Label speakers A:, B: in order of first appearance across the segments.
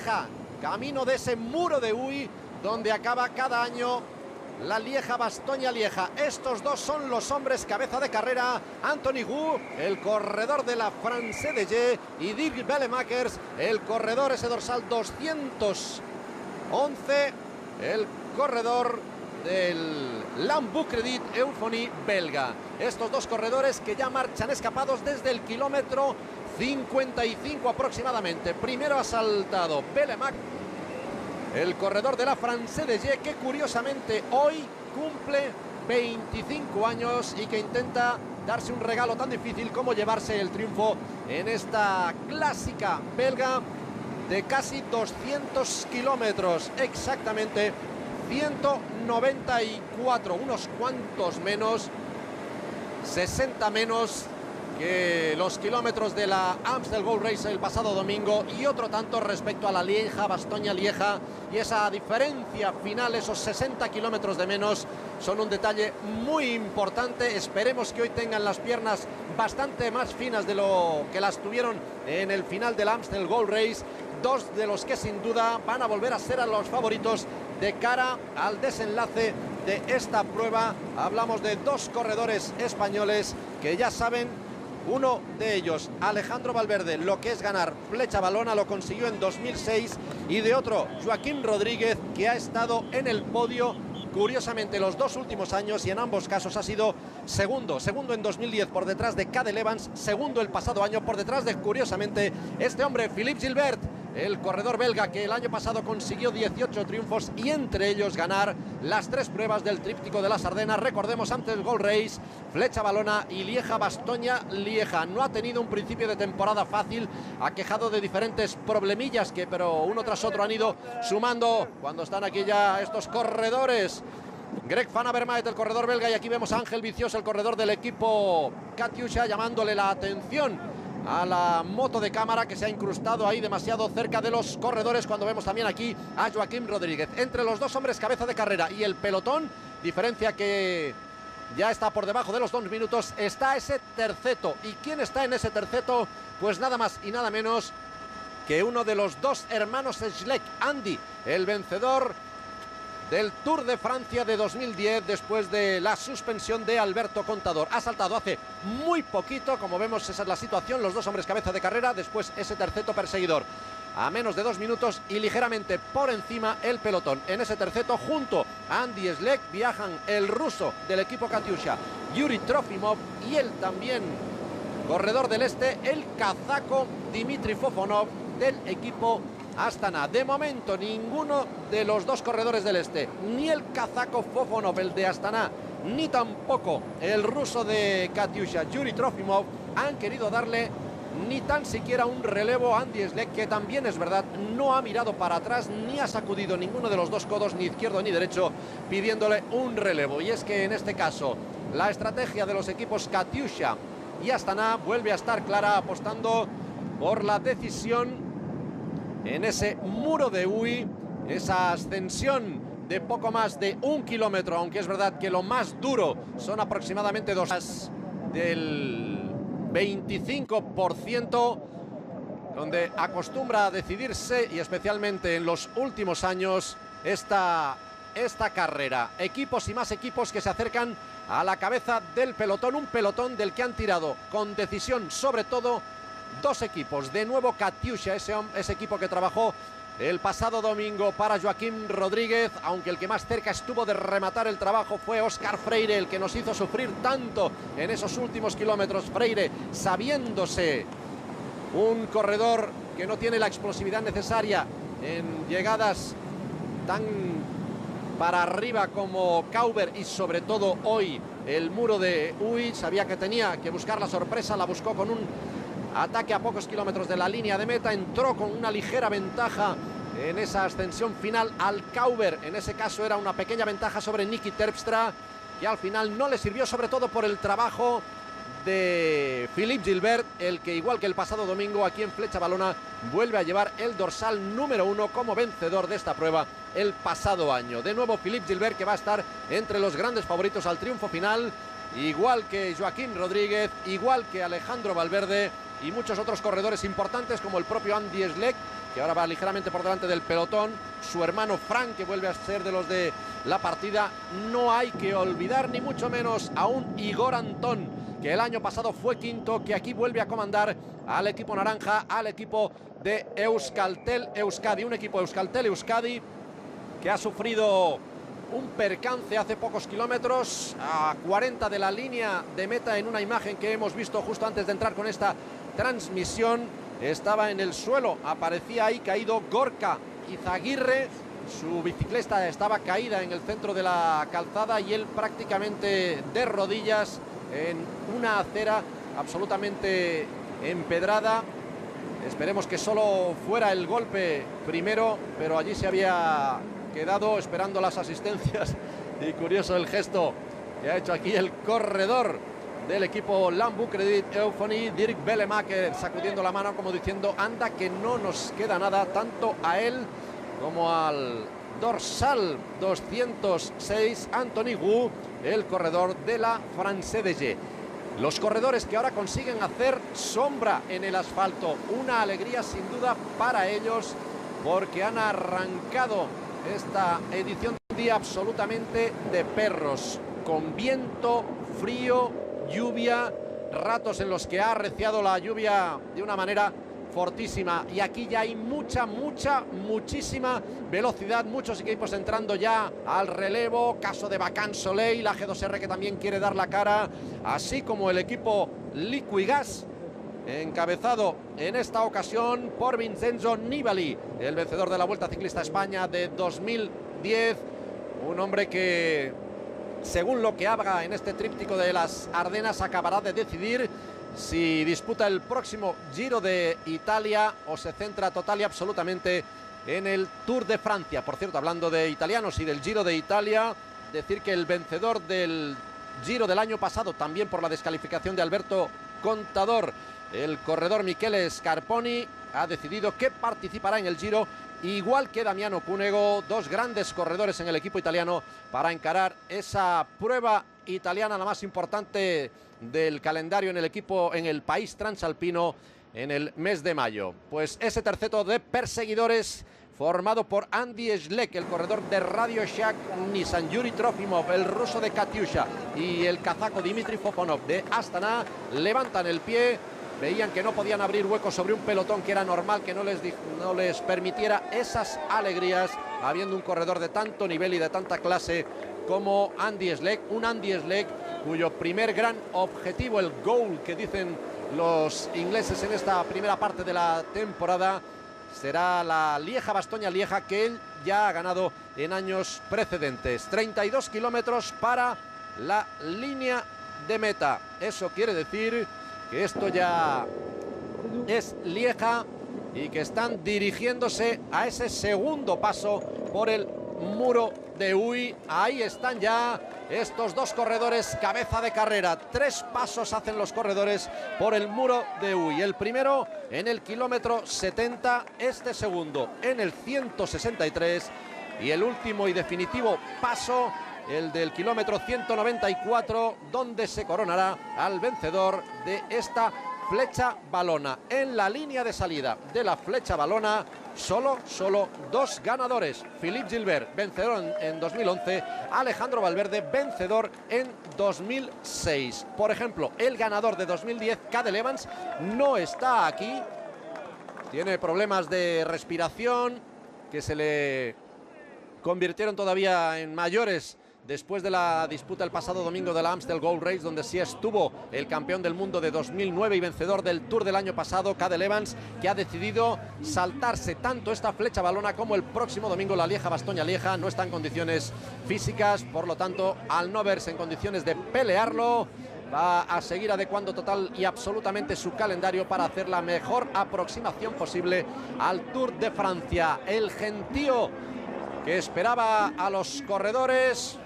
A: Lieja, camino de ese muro de Huy donde acaba cada año la Lieja-Bastoña-Lieja. Estos dos son los hombres cabeza de carrera. Anthony Gu, el corredor de la France de Ye, y Dirk Bellemakers, el corredor ese dorsal 211, el corredor del Lambucredit Euphonie belga. Estos dos corredores que ya marchan escapados desde el kilómetro 55 aproximadamente. Primero ha saltado Bellemakers, el corredor de la France de Ye, que curiosamente hoy cumple 25 años y que intenta darse un regalo tan difícil como llevarse el triunfo en esta clásica belga de casi 200 kilómetros, exactamente 194, unos cuantos menos, 60 menos que los kilómetros de la Amstel Gold Race el pasado domingo, y otro tanto respecto a la Lieja-Bastoña-Lieja, y esa diferencia final, esos 60 kilómetros de menos, son un detalle muy importante. Esperemos que hoy tengan las piernas bastante más finas de lo que las tuvieron en el final de la Amstel Gold Race, dos de los que sin duda van a volver a ser a los favoritos de cara al desenlace de esta prueba. Hablamos de dos corredores españoles que ya saben. Uno de ellos, Alejandro Valverde, lo que es ganar Flecha Valona, lo consiguió en 2006, y de otro, Joaquim Rodríguez, que ha estado en el podio curiosamente los dos últimos años, y en ambos casos ha sido segundo en 2010 por detrás de Cadel Evans, segundo el pasado año por detrás de, curiosamente, este hombre, Philippe Gilbert, el corredor belga que el año pasado consiguió 18 triunfos y entre ellos ganar las tres pruebas del tríptico de las Ardenas. Recordemos, antes del Gold Race, Flecha Valona y Lieja-Bastoña-Lieja. No ha tenido un principio de temporada fácil, ha quejado de diferentes problemillas pero uno tras otro han ido sumando cuando están aquí ya estos corredores. Greg Van Avermaet, el corredor belga, y aquí vemos a Ángel Vicioso, el corredor del equipo Katusha, llamándole la atención a la moto de cámara que se ha incrustado ahí demasiado cerca de los corredores, cuando vemos también aquí a Joaquim Rodríguez. Entre los dos hombres cabeza de carrera y el pelotón, diferencia que ya está por debajo de los 2 minutos, está ese terceto. ¿Y quién está en ese terceto? Pues nada más y nada menos que uno de los dos hermanos Schleck, Andy, el vencedor del Tour de Francia de 2010 después de la suspensión de Alberto Contador. Ha saltado hace muy poquito, como vemos esa es la situación, los dos hombres cabeza de carrera, después ese terceto perseguidor a menos de 2 minutos y ligeramente por encima el pelotón. En ese terceto, junto a Andy Schleck, viajan el ruso del equipo Katusha, Yuri Trofimov, y él también, corredor del este, el kazaco Dmitry Fofonov del equipo Astana. De momento ninguno de los dos corredores del este, ni el kazaco Fofonov, el de Astana, ni tampoco el ruso de Katusha, Yuri Trofimov, han querido darle ni tan siquiera un relevo a Andy Schleck, que también es verdad no ha mirado para atrás ni ha sacudido ninguno de los dos codos, ni izquierdo ni derecho, pidiéndole un relevo. Y es que en este caso la estrategia de los equipos Katusha y Astana vuelve a estar clara, apostando por la decisión en ese muro de Huy, esa ascensión de poco más de 1 kilómetro, aunque es verdad que lo más duro son aproximadamente 2 horas, del 25%, donde acostumbra a decidirse, y especialmente en los últimos años, esta carrera. Equipos y más equipos que se acercan a la cabeza del pelotón, un pelotón del que han tirado con decisión sobre todo dos equipos. De nuevo Katusha, ese equipo que trabajó el pasado domingo para Joaquim Rodríguez, aunque el que más cerca estuvo de rematar el trabajo fue Óscar Freire, el que nos hizo sufrir tanto en esos últimos kilómetros. Freire, sabiéndose un corredor que no tiene la explosividad necesaria en llegadas tan para arriba como Kauber, y sobre todo hoy el muro de Huy, sabía que tenía que buscar la sorpresa, la buscó con un ataque a pocos kilómetros de la línea de meta, entró con una ligera ventaja en esa ascensión final al Kauber. En ese caso era una pequeña ventaja sobre Niki Terpstra, que al final no le sirvió, sobre todo por el trabajo de Philippe Gilbert, el que, igual que el pasado domingo aquí en Flecha Valona, vuelve a llevar el dorsal número 1 como vencedor de esta prueba el pasado año. De nuevo Philippe Gilbert, que va a estar entre los grandes favoritos al triunfo final, igual que Joaquim Rodríguez, igual que Alejandro Valverde, y muchos otros corredores importantes como el propio Andy Schleck, que ahora va ligeramente por delante del pelotón, su hermano Frank, que vuelve a ser de los de la partida. No hay que olvidar ni mucho menos a un Igor Antón, que el año pasado fue quinto, que aquí vuelve a comandar al equipo naranja, al equipo de Euskaltel Euskadi, un equipo Euskaltel Euskadi que ha sufrido un percance hace pocos kilómetros, a 40 de la línea de meta. En una imagen que hemos visto justo antes de entrar con esta transmisión, estaba en el suelo, aparecía ahí caído Gorka Izaguirre, su bicicleta estaba caída en el centro de la calzada y él prácticamente de rodillas en una acera absolutamente empedrada. Esperemos que solo fuera el golpe primero, pero allí se había quedado esperando las asistencias. Y curioso el gesto que ha hecho aquí el corredor del equipo Lambu Credit Euphony, Dirk Belemaker, sacudiendo la mano como diciendo anda que no nos queda nada, tanto a él como al dorsal 206 Anthony Wu, el corredor de la France-DG. Los corredores que ahora consiguen hacer sombra en el asfalto, una alegría sin duda para ellos, porque han arrancado esta edición de un día absolutamente de perros, con viento, frío, lluvia, ratos en los que ha arreciado la lluvia de una manera fortísima, y aquí ya hay muchísima velocidad, muchos equipos entrando ya al relevo, caso de Vacan Soleil, la G2R que también quiere dar la cara, así como el equipo Liquigas, encabezado en esta ocasión por Vincenzo Nibali, el vencedor de la Vuelta Ciclista a España de 2010, un hombre que, según lo que haga en este tríptico de las Ardenas, acabará de decidir si disputa el próximo Giro de Italia o se centra total y absolutamente en el Tour de Francia. Por cierto, hablando de italianos y del Giro de Italia, decir que el vencedor del Giro del año pasado, también por la descalificación de Alberto Contador, el corredor Michele Scarponi, ha decidido que participará en el Giro, igual que Damiano Cunego, dos grandes corredores en el equipo italiano, para encarar esa prueba italiana, la más importante del calendario en el equipo, en el país transalpino, en el mes de mayo. Pues ese terceto de perseguidores formado por Andy Schleck, el corredor de Radio Shack Nissan, Yuri Trofimov, el ruso de Katyusha, y el kazaco Dimitri Fofonov de Astana, levantan el pie. Veían que no podían abrir huecos sobre un pelotón que era normal que no les permitiera esas alegrías, habiendo un corredor de tanto nivel y de tanta clase como Andy Schleck, un Andy Schleck cuyo primer gran objetivo, el goal que dicen los ingleses en esta primera parte de la temporada, será la Lieja-Bastoña-Lieja, que él ya ha ganado en años precedentes. 32 kilómetros para la línea de meta. Eso quiere decir que esto ya es Lieja y que están dirigiéndose a ese segundo paso por el muro de Huy. Ahí están ya estos dos corredores, cabeza de carrera. 3 pasos hacen los corredores por el muro de Huy. El primero en el kilómetro 70, este segundo en el 163 y el último y definitivo paso, el del kilómetro 194, donde se coronará al vencedor de esta flecha valona. En la línea de salida de la flecha valona, solo 2 ganadores. Philippe Gilbert, vencedor en 2011, Alejandro Valverde, vencedor en 2006. Por ejemplo, el ganador de 2010, Cadel Evans, no está aquí. Tiene problemas de respiración que se le convirtieron todavía en mayores después de la disputa el pasado domingo de la Amstel Gold Race, donde sí estuvo el campeón del mundo de 2009 y vencedor del Tour del año pasado, Cadel Evans, que ha decidido saltarse tanto esta flecha valona como el próximo domingo la Lieja-Bastoña-Lieja. No está en condiciones físicas, por lo tanto, al no verse en condiciones de pelearlo, va a seguir adecuando total y absolutamente su calendario para hacer la mejor aproximación posible al Tour de Francia. El gentío que esperaba a los corredores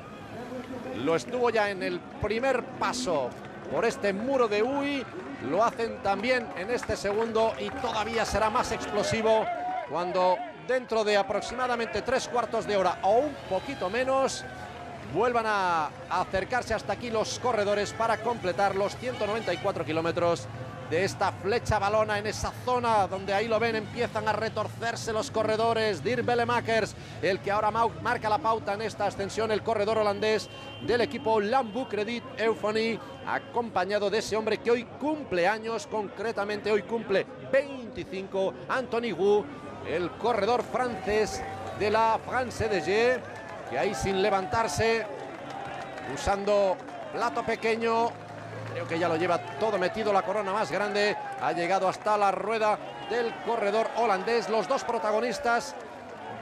A: lo estuvo ya en el primer paso por este muro de Huy, lo hacen también en este segundo y todavía será más explosivo cuando dentro de aproximadamente 3/4 de hora o un poquito menos vuelvan a acercarse hasta aquí los corredores para completar los 194 kilómetros de esta flecha balona en esa zona donde ahí lo ven, empiezan a retorcerse los corredores. Dirk Bellemakers, el que ahora marca la pauta en esta ascensión, el corredor holandés del equipo Lambu Credit Euphony, acompañado de ese hombre que hoy cumple años, concretamente hoy cumple 25, Anthony Wu, el corredor francés de la France DG, que ahí sin levantarse, usando plato pequeño, creo que ya lo lleva todo metido, la corona más grande, ha llegado hasta la rueda del corredor holandés. Los dos protagonistas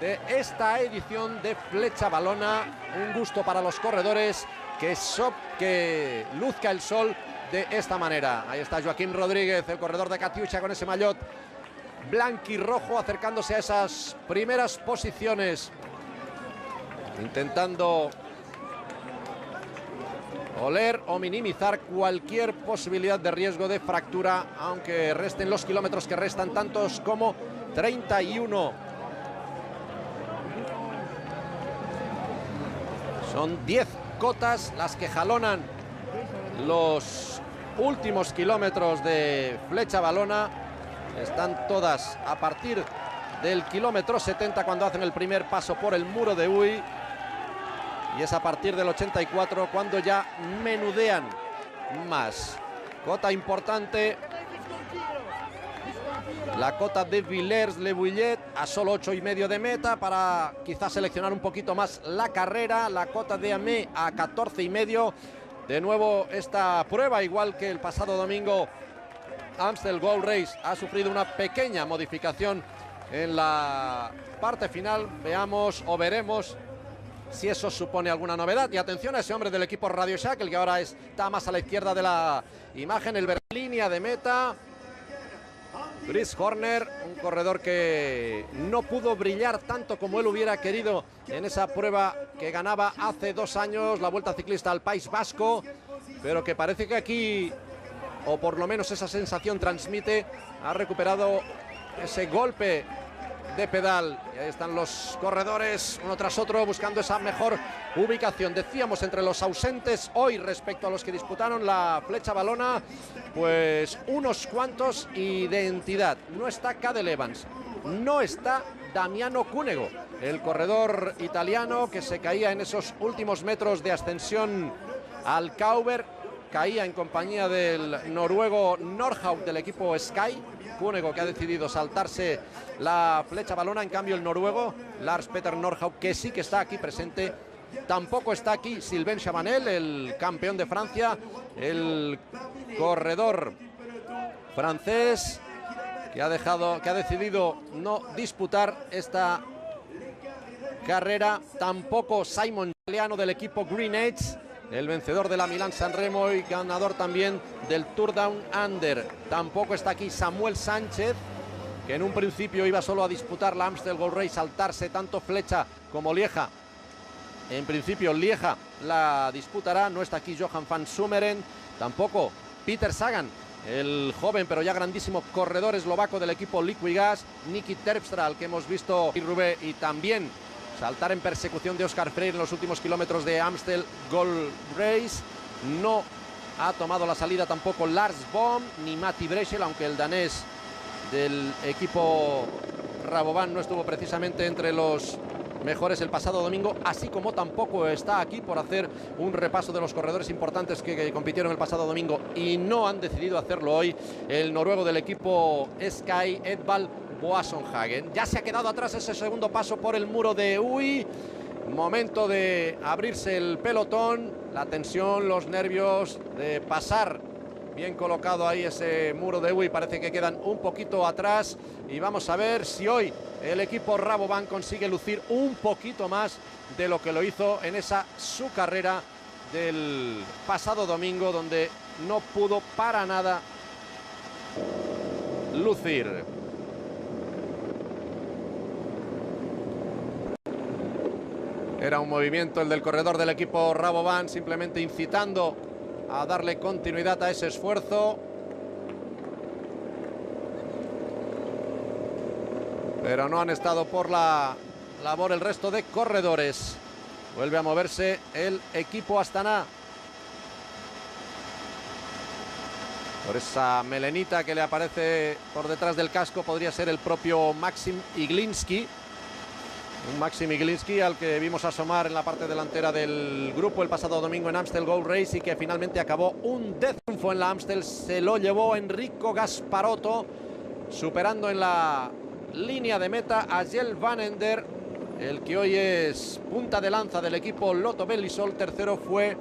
A: de esta edición de flecha balona, un gusto para los corredores que luzca el sol de esta manera. Ahí está Joaquín Rodríguez, el corredor de Catiucha, con ese maillot blanquirrojo, acercándose a esas primeras posiciones, intentando oler o minimizar cualquier posibilidad de riesgo de fractura, aunque resten los kilómetros que restan, tantos como 31. Son 10 cotas las que jalonan los últimos kilómetros de flecha balona. Están todas a partir del kilómetro 70, cuando hacen el primer paso por el muro de Huy. Y es a partir del 84 cuando ya menudean más. Cota importante, la cota de Villers-le-Bouillet, a solo 8,5 de meta, para quizás seleccionar un poquito más la carrera. La cota de Amé a 14,5. De nuevo esta prueba, igual que el pasado domingo, Amstel Gold Race ha sufrido una pequeña modificación en la parte final. Veamos o veremos si eso supone alguna novedad. Y atención a ese hombre del equipo Radio Shack, el que ahora está más a la izquierda de la imagen, el línea de meta, Chris Horner, un corredor que no pudo brillar tanto como él hubiera querido en esa prueba que ganaba hace 2 años, la Vuelta Ciclista al País Vasco, pero que parece que aquí, o por lo menos esa sensación transmite, ha recuperado ese golpe de pedal. Y ahí están los corredores uno tras otro buscando esa mejor ubicación. Decíamos, entre los ausentes hoy respecto a los que disputaron la flecha balona, pues unos cuantos y de entidad. No está Cadel Evans, no está Damiano Cunego, el corredor italiano que se caía en esos últimos metros de ascensión al Cauber. Caía en compañía del noruego Nordhaug del equipo Sky. Cunego, que ha decidido saltarse la flecha balona. En cambio, el noruego Lars Petter Nordhaug, que sí que está aquí presente. Tampoco está aquí Sylvain Chavanel, el campeón de Francia, el corredor francés que ha decidido no disputar esta carrera. Tampoco Simon Giuliano del equipo Green Edge, el vencedor de la Milán-San Remo y ganador también del Tour Down Under. Tampoco está aquí Samuel Sánchez, que en un principio iba solo a disputar la Amstel Gold Race, saltarse tanto flecha como Lieja. En principio Lieja la disputará. No está aquí Johan van Sumeren, tampoco Peter Sagan, el joven pero ya grandísimo corredor eslovaco del equipo Liquigas. Niki Terpstra, al que hemos visto en Roubaix, y también saltar en persecución de Oscar Freire en los últimos kilómetros de Amstel Gold Race. No ha tomado la salida tampoco Lars Bohm ni Matti Breschel, aunque el danés del equipo Rabobank no estuvo precisamente entre los mejores el pasado domingo, así como tampoco está aquí, por hacer un repaso de los corredores importantes que compitieron el pasado domingo y no han decidido hacerlo hoy, el noruego del equipo Sky, Edvald Boasson-Hagen. Ya se ha quedado atrás ese segundo paso por el muro de Huy. Momento de abrirse el pelotón, la tensión, los nervios de pasar bien colocado ahí ese muro de Huy. Parece que quedan un poquito atrás y vamos a ver si hoy el equipo Rabobank consigue lucir un poquito más de lo que lo hizo en esa su carrera del pasado domingo, donde no pudo para nada lucir. Era un movimiento el del corredor del equipo Rabobank, simplemente incitando a darle continuidad a ese esfuerzo. Pero no han estado por la labor el resto de corredores. Vuelve a moverse el equipo Astana. Por esa melenita que le aparece por detrás del casco podría ser el propio Maxim Iglinski. Un Maxim Iglinski al que vimos asomar en la parte delantera del grupo el pasado domingo en Amstel Gold Race y que finalmente acabó un triunfo en la Amstel. Se lo llevó Enrico Gasparotto, superando en la línea de meta a Jelle Van Ender, el que hoy es punta de lanza del equipo Lotto Belisol. Tercero fue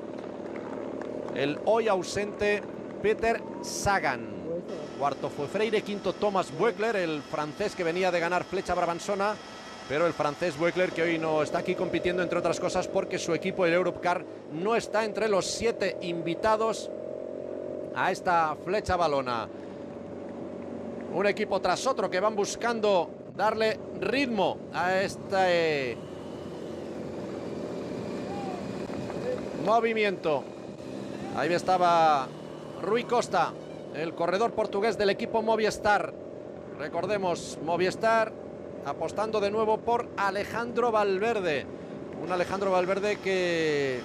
A: el hoy ausente Peter Sagan. Cuarto fue Freire, quinto Thomas Voeckler, el francés que venía de ganar Flecha Brabançona, pero el francés Voeckler que hoy no está aquí compitiendo, entre otras cosas porque su equipo, el Europcar, no está entre los 7 invitados a esta Flecha Valona. Un equipo tras otro que van buscando darle ritmo a este movimiento. Ahí estaba Rui Costa, el corredor portugués del equipo Movistar. Recordemos, Movistar apostando de nuevo por Alejandro Valverde. Un Alejandro Valverde que,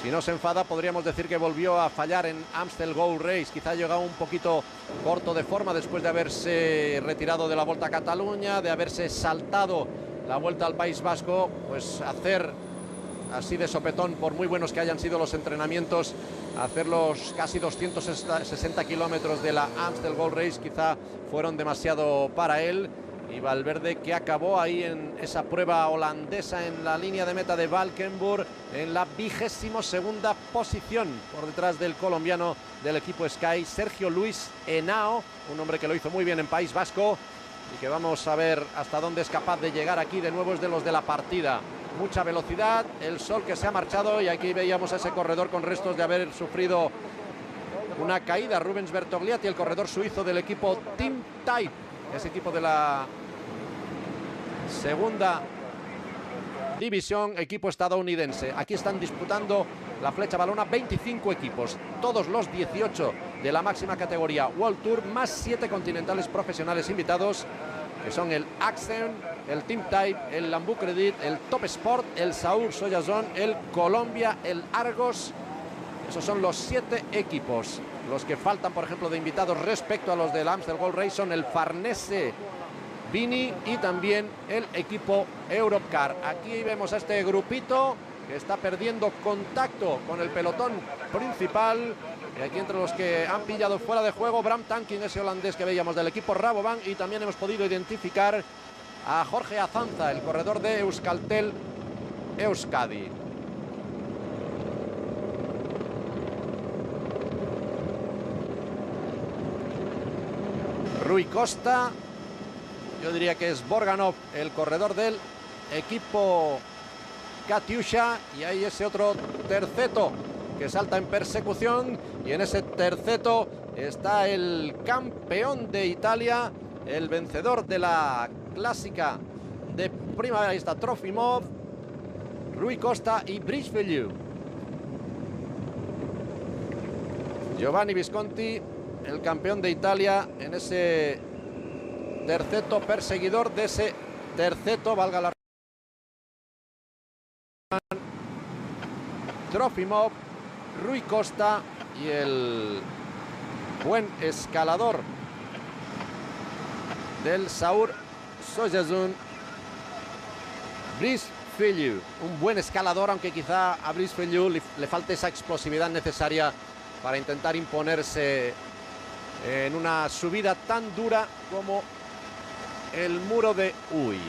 A: si no se enfada, podríamos decir que volvió a fallar en Amstel Gold Race. Quizá llegado un poquito corto de forma después de haberse retirado de la Volta a Cataluña, de haberse saltado la Vuelta al País Vasco. Pues hacer así de sopetón, por muy buenos que hayan sido los entrenamientos, hacer los casi 260 kilómetros de la Amstel Gold Race quizá fueron demasiado para él. Y Valverde, que acabó ahí en esa prueba holandesa en la línea de meta de Valkenburg en la 22ª posición, por detrás del colombiano del equipo Sky, Sergio Luis Henao, un hombre que lo hizo muy bien en País Vasco y que vamos a ver hasta dónde es capaz de llegar aquí. De nuevo es de los de la partida. Mucha velocidad, el sol que se ha marchado y aquí veíamos a ese corredor con restos de haber sufrido una caída, Rubens Bertogliatti, el corredor suizo del equipo Team Type, ese equipo de la segunda división, equipo estadounidense. Aquí están disputando la Flecha Valona 25 equipos, todos los 18 de la máxima categoría World Tour, más 7 continentales profesionales invitados, que son el Axen, el Team Type, el Lambu Credit, el Top Sport, el Saur Soyazón, el Colombia, el Argos. Esos son los 7 equipos. Los que faltan, por ejemplo, de invitados respecto a los del Amstel Gold Race son el Farnese Vini y también el equipo Europcar. Aquí vemos a este grupito que está perdiendo contacto con el pelotón principal. Y aquí entre los que han pillado fuera de juego, Bram Tankink, ese holandés que veíamos del equipo Rabobank, y también hemos podido identificar a Jorge Azanza, el corredor de Euskaltel Euskadi. Rui Costa, yo diría que es Borganov, el corredor del equipo Katyusha, y ahí ese otro terceto que salta en persecución, y en ese terceto está el campeón de Italia, el vencedor de la clásica de primavera. Ahí está Trofimov, Rui Costa y Brice Filiu. Giovanni Visconti, el campeón de Italia, en ese terceto, perseguidor de ese terceto, valga la Trofimov, Rui Costa y el buen escalador del Saur Soyazun, Brice Filiu. Un buen escalador, aunque quizá a Brice Filiu le falte esa explosividad necesaria para intentar imponerse en una subida tan dura como el muro de Uy.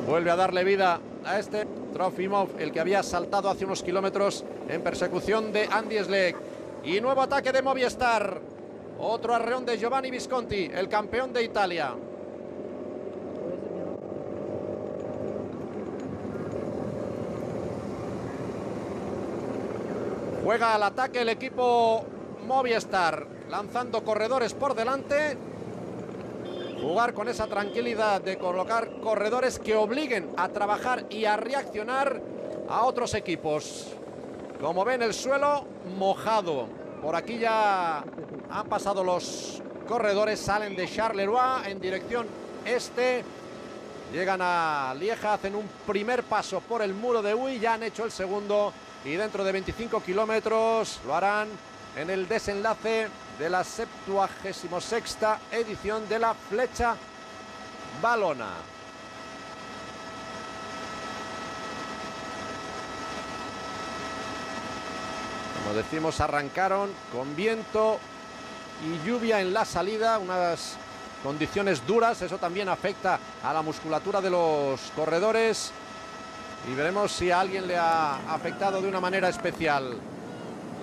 A: Vuelve a darle vida a este Trofimov, el que había saltado hace unos kilómetros en persecución de Andy Schleck. Y nuevo ataque de Movistar. Otro arreón de Giovanni Visconti, el campeón de Italia. Juega al ataque el equipo Movistar, lanzando corredores por delante. Jugar con esa tranquilidad de colocar corredores que obliguen a trabajar y a reaccionar a otros equipos. Como ven, el suelo mojado. Por aquí ya han pasado los corredores, salen de Charleroi en dirección este. Llegan a Lieja, hacen un primer paso por el muro de Uy, ya han hecho el segundo y dentro de 25 kilómetros lo harán en el desenlace de la 76ª edición de la Flecha Valona. Como decimos, arrancaron con viento y lluvia en la salida, unas condiciones duras. Eso también afecta a la musculatura de los corredores y veremos si a alguien le ha afectado de una manera especial.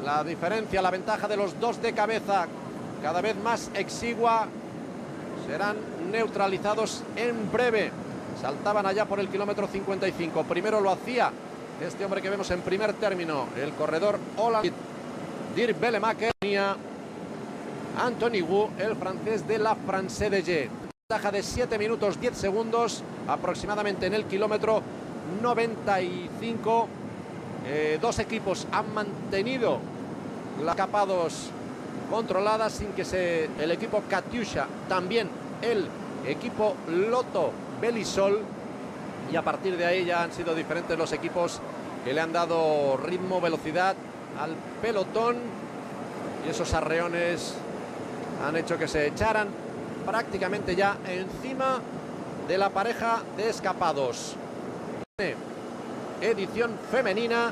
A: La diferencia, la ventaja de los dos de cabeza, cada vez más exigua, serán neutralizados en breve. Saltaban allá por el kilómetro 55. Primero lo hacía este hombre que vemos en primer término, el corredor holandés Dirk Bellemaker. Anthony Wu, el francés de la France de G. Ventaja de 7 minutos 10 segundos aproximadamente en el kilómetro 95. Dos equipos han mantenido las escapados controladas sin que el equipo Katyusha, también el equipo Lotto Belisol, y a partir de ahí ya han sido diferentes los equipos que le han dado ritmo, velocidad al pelotón, y esos arreones han hecho que se echaran prácticamente ya encima de la pareja de escapados. Edición femenina.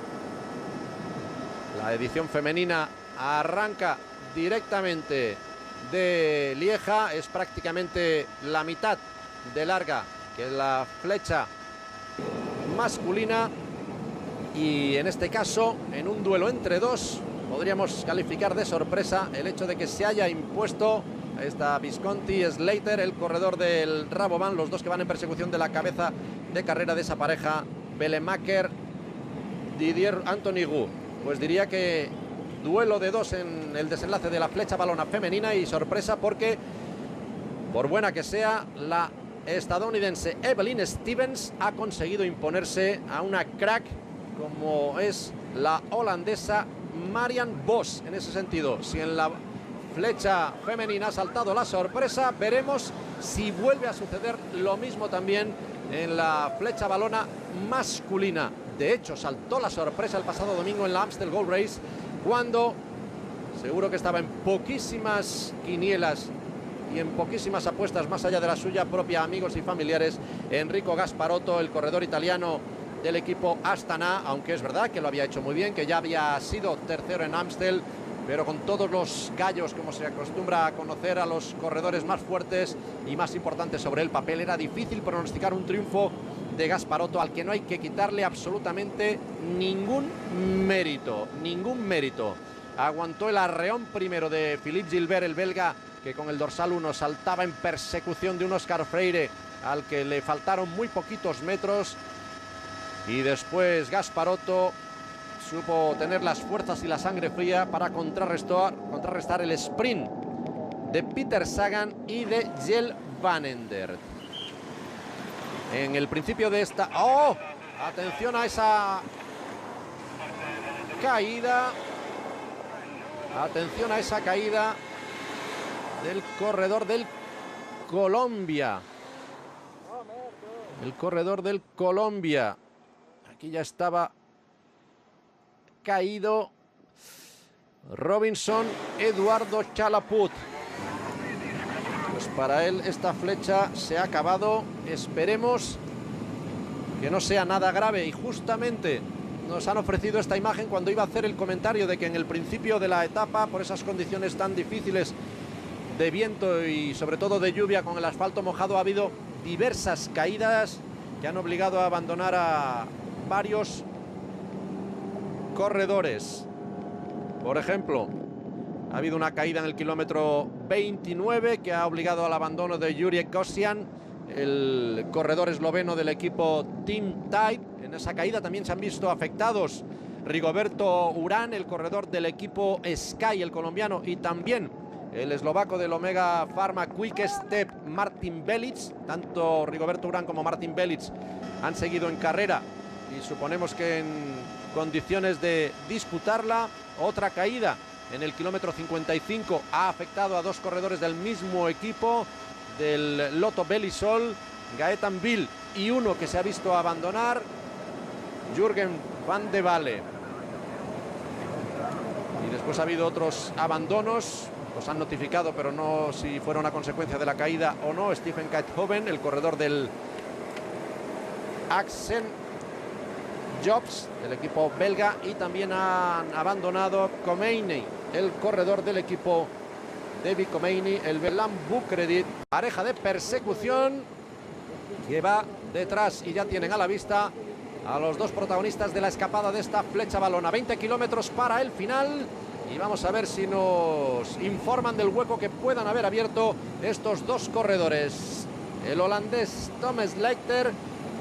A: La edición femenina arranca directamente de Lieja, es prácticamente la mitad de larga que la flecha masculina, y en este caso, en un duelo entre dos, podríamos calificar de sorpresa el hecho de que se haya impuesto a esta Visconti Slater, el corredor del Rabobank, los dos que van en persecución de la cabeza de carrera de esa pareja, Bellemaker, Didier Anthony Gu. Pues diría que duelo de dos en el desenlace de la Flecha Valona femenina, y sorpresa porque, por buena que sea, la estadounidense Evelyn Stevens ha conseguido imponerse a una crack como es la holandesa Marianne Vos. En ese sentido, si en la flecha femenina ha saltado la sorpresa, veremos si vuelve a suceder lo mismo también en la Flecha Valona masculina. De hecho, saltó la sorpresa el pasado domingo en la Amstel Gold Race, cuando seguro que estaba en poquísimas quinielas y en poquísimas apuestas más allá de la suya propia, amigos y familiares, Enrico Gasparotto, el corredor italiano del equipo Astana, aunque es verdad que lo había hecho muy bien, que ya había sido tercero en Amstel, pero con todos los gallos, como se acostumbra a conocer a los corredores más fuertes y más importantes sobre el papel, era difícil pronosticar un triunfo de Gasparotto, al que no hay que quitarle absolutamente ningún mérito, Aguantó el arreón primero de Philippe Gilbert, el belga, que con el dorsal 1 saltaba en persecución de un Oscar Freire al que le faltaron muy poquitos metros, y después Gasparotto supo tener las fuerzas y la sangre fría para contrarrestar el sprint de Peter Sagan y de Jelle Van Endert. En el principio de esta... ¡Oh! Atención a esa caída. Atención a esa caída del corredor del Colombia. El corredor del Colombia. Aquí ya estaba caído Robinson Eduardo Chalaput. Pues para él esta flecha se ha acabado. Esperemos que no sea nada grave, y justamente nos han ofrecido esta imagen cuando iba a hacer el comentario de que en el principio de la etapa, por esas condiciones tan difíciles de viento y sobre todo de lluvia con el asfalto mojado, ha habido diversas caídas que han obligado a abandonar a varios corredores. Por ejemplo, ha habido una caída en el kilómetro 29 que ha obligado al abandono de Jurek Kosian, el corredor esloveno del equipo Team Tide. En esa caída también se han visto afectados Rigoberto Urán, el corredor del equipo Sky, el colombiano, y también el eslovaco del Omega Pharma Quick Step, Martin Belic. Tanto Rigoberto Urán como Martin Belic han seguido en carrera y suponemos que en condiciones de disputarla. Otra caída en el kilómetro 55 ha afectado a dos corredores del mismo equipo, del Lotto Belisol, Gaetan Bill, y uno que se ha visto abandonar, Jürgen van de Walle. Después ha habido otros abandonos, los han notificado, pero no si fueron a consecuencia de la caída o no. Stephen Keithoven, el corredor del Axel Jobs, del equipo belga, y también han abandonado Khomeini, el corredor del equipo David Khomeini, el Belam Bukredit. Pareja de persecución que va detrás y ya tienen a la vista a los dos protagonistas de la escapada de esta flecha balona. 20 kilómetros para el final y vamos a ver si nos informan del hueco que puedan haber abierto estos dos corredores. El holandés Tom Slijter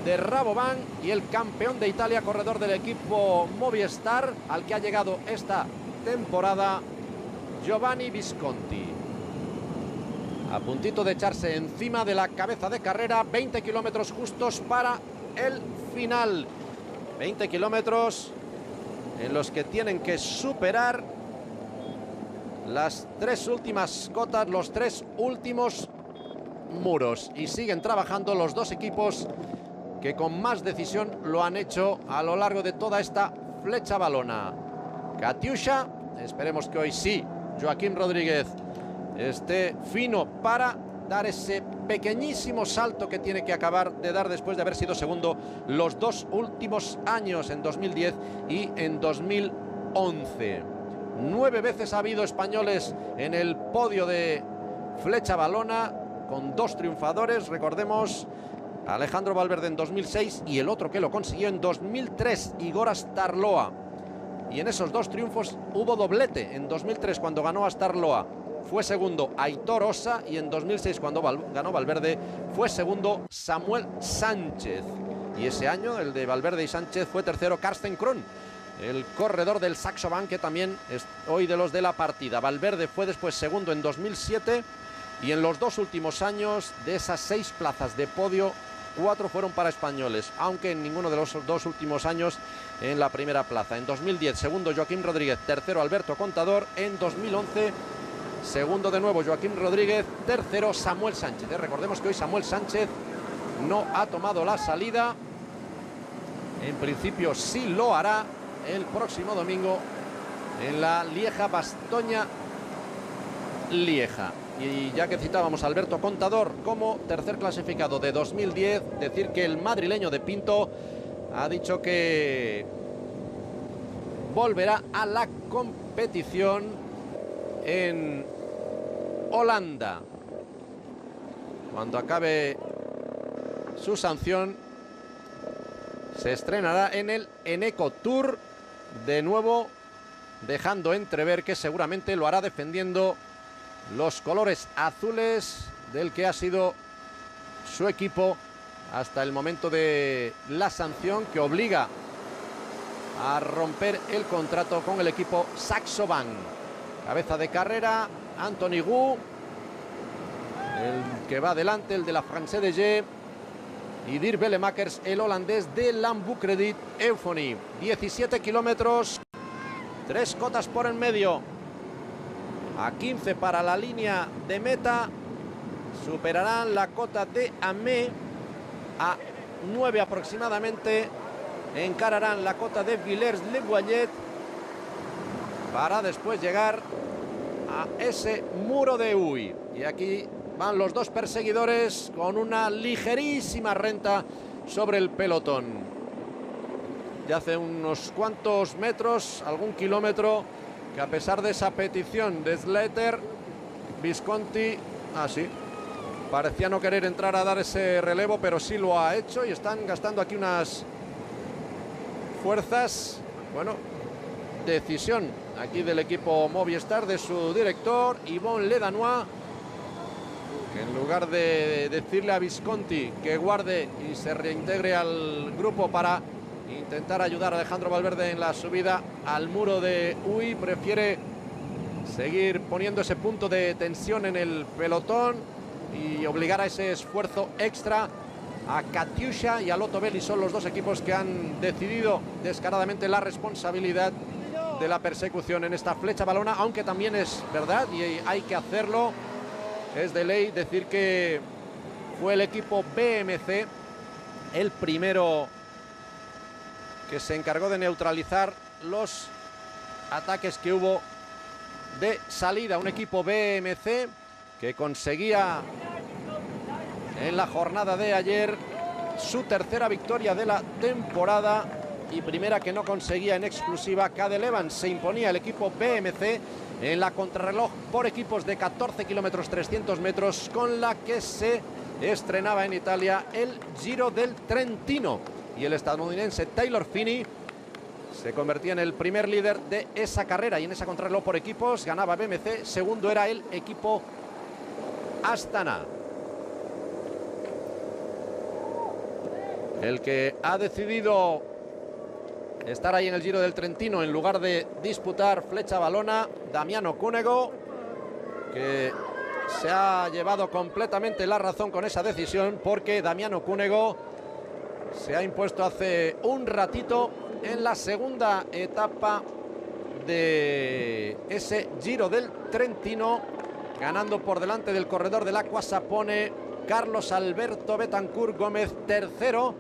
A: de Rabobank y el campeón de Italia, corredor del equipo Movistar, al que ha llegado esta temporada Giovanni Visconti. A puntito de echarse encima de la cabeza de carrera. 20 kilómetros justos para el final. 20 kilómetros en los que tienen que superar las tres últimas cotas, los tres últimos muros. Y siguen trabajando los dos equipos que con más decisión lo han hecho a lo largo de toda esta flecha balona. Katyusha, esperemos que hoy sí Joaquim Rodríguez esté fino para dar ese pequeñísimo salto que tiene que acabar de dar después de haber sido segundo los dos últimos años, en 2010 y en 2011. 9 veces ha habido españoles en el podio de flecha balona, con 2 triunfadores, recordemos, Alejandro Valverde en 2006 y el otro que lo consiguió en 2003, Igor Astarloa. Y en esos 2 triunfos hubo doblete. En 2003, cuando ganó Astarloa, fue segundo Aitor Osa, y en 2006, cuando ganó Valverde, fue segundo Samuel Sánchez. Y ese año, el de Valverde y Sánchez, fue tercero Karsten Krohn, el corredor del Saxo Bank, que también es hoy de los de la partida. Valverde fue después segundo en 2007, y en los 2 últimos años, de esas 6 plazas de podio, 4 fueron para españoles, aunque en ninguno de los 2 últimos años en la primera plaza. En 2010, segundo Joaquim Rodríguez, tercero Alberto Contador. En 2011, segundo de nuevo Joaquim Rodríguez, tercero Samuel Sánchez. Recordemos que hoy Samuel Sánchez no ha tomado la salida. En principio sí lo hará el próximo domingo en la Lieja-Bastoña-Lieja. Y ya que citábamos a Alberto Contador como tercer clasificado de 2010, decir que el madrileño de Pinto ha dicho que volverá a la competición en Holanda cuando acabe su sanción. Se estrenará en el Eneco Tour, de nuevo dejando entrever que seguramente lo hará defendiendo los colores azules del que ha sido su equipo hasta el momento de la sanción que obliga a romper el contrato con el equipo Saxo Bank. Cabeza de carrera, Anthony Gu, el que va adelante, el de la France de G, y Dirk Bellemakers, el holandés de Lambucredit Euphony. 17 kilómetros, 3 cotas por en medio. A 15 para la línea de meta. Superarán la cota de Amé. A 9 aproximadamente encararán la cota de Villers-le-Boillet para después llegar a ese muro de Huy. Y aquí van los dos perseguidores con una ligerísima renta sobre el pelotón. Ya hace unos cuantos metros, algún kilómetro, que a pesar de esa petición de Slater, Visconti, parecía no querer entrar a dar ese relevo, pero sí lo ha hecho y están gastando aquí unas fuerzas. Bueno, decisión aquí del equipo Movistar, de su director, Yvon Ledanois, que en lugar de decirle a Visconti que guarde y se reintegre al grupo para intentar ayudar a Alejandro Valverde en la subida al muro de Huy, prefiere seguir poniendo ese punto de tensión en el pelotón y obligar a ese esfuerzo extra a Katyusha y a Lotto Belli. Son los dos equipos que han decidido descaradamente la responsabilidad de la persecución en esta flecha balona, aunque también es verdad, y hay que hacerlo, es de ley decir que fue el equipo BMC el primero que se encargó de neutralizar los ataques que hubo de salida. Un equipo BMC que conseguía en la jornada de ayer su tercera victoria de la temporada y primera que no conseguía en exclusiva. Cadel Evans. Se imponía el equipo BMC en la contrarreloj por equipos de 14 kilómetros 300 metros, con la que se estrenaba en Italia el Giro del Trentino, y el estadounidense Taylor Phinney se convertía en el primer líder de esa carrera. Y en esa contrarreloj por equipos ganaba BMC, segundo era el equipo Astana. El que ha decidido estar ahí en el Giro del Trentino en lugar de disputar flecha valona, Damiano Cunego, que se ha llevado completamente la razón con esa decisión, porque Damiano Cunego se ha impuesto hace un ratito en la segunda etapa de ese Giro del Trentino, ganando por delante del corredor del Acqua Sapone, Carlos Alberto Betancur Gómez, tercero.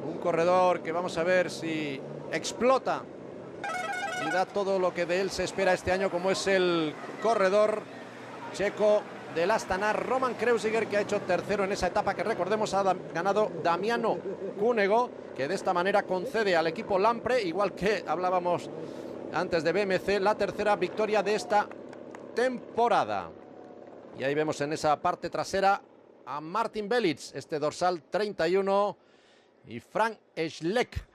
A: Un corredor que vamos a ver si explota y da todo lo que de él se espera este año, como es el corredor checo del Astana, Roman Kreuziger, que ha hecho tercero en esa etapa que, recordemos, ha ganado Damiano Cunego, que de esta manera concede al equipo Lampre, igual que hablábamos antes de BMC, la tercera victoria de esta temporada. Y ahí vemos en esa parte trasera a Martin Belitz, este dorsal 31, y Frank Schleck,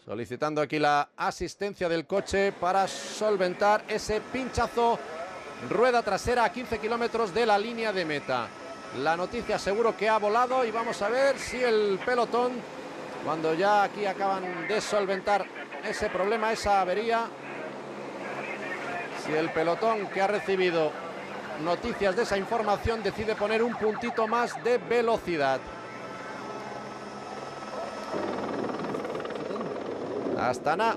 A: solicitando aquí la asistencia del coche para solventar ese pinchazo. Rueda trasera a 15 kilómetros de la línea de meta. La noticia seguro que ha volado, y vamos a ver si el pelotón, cuando ya aquí acaban de solventar ese problema, esa avería, si el pelotón que ha recibido noticias de esa información decide poner un puntito más de velocidad. Astana,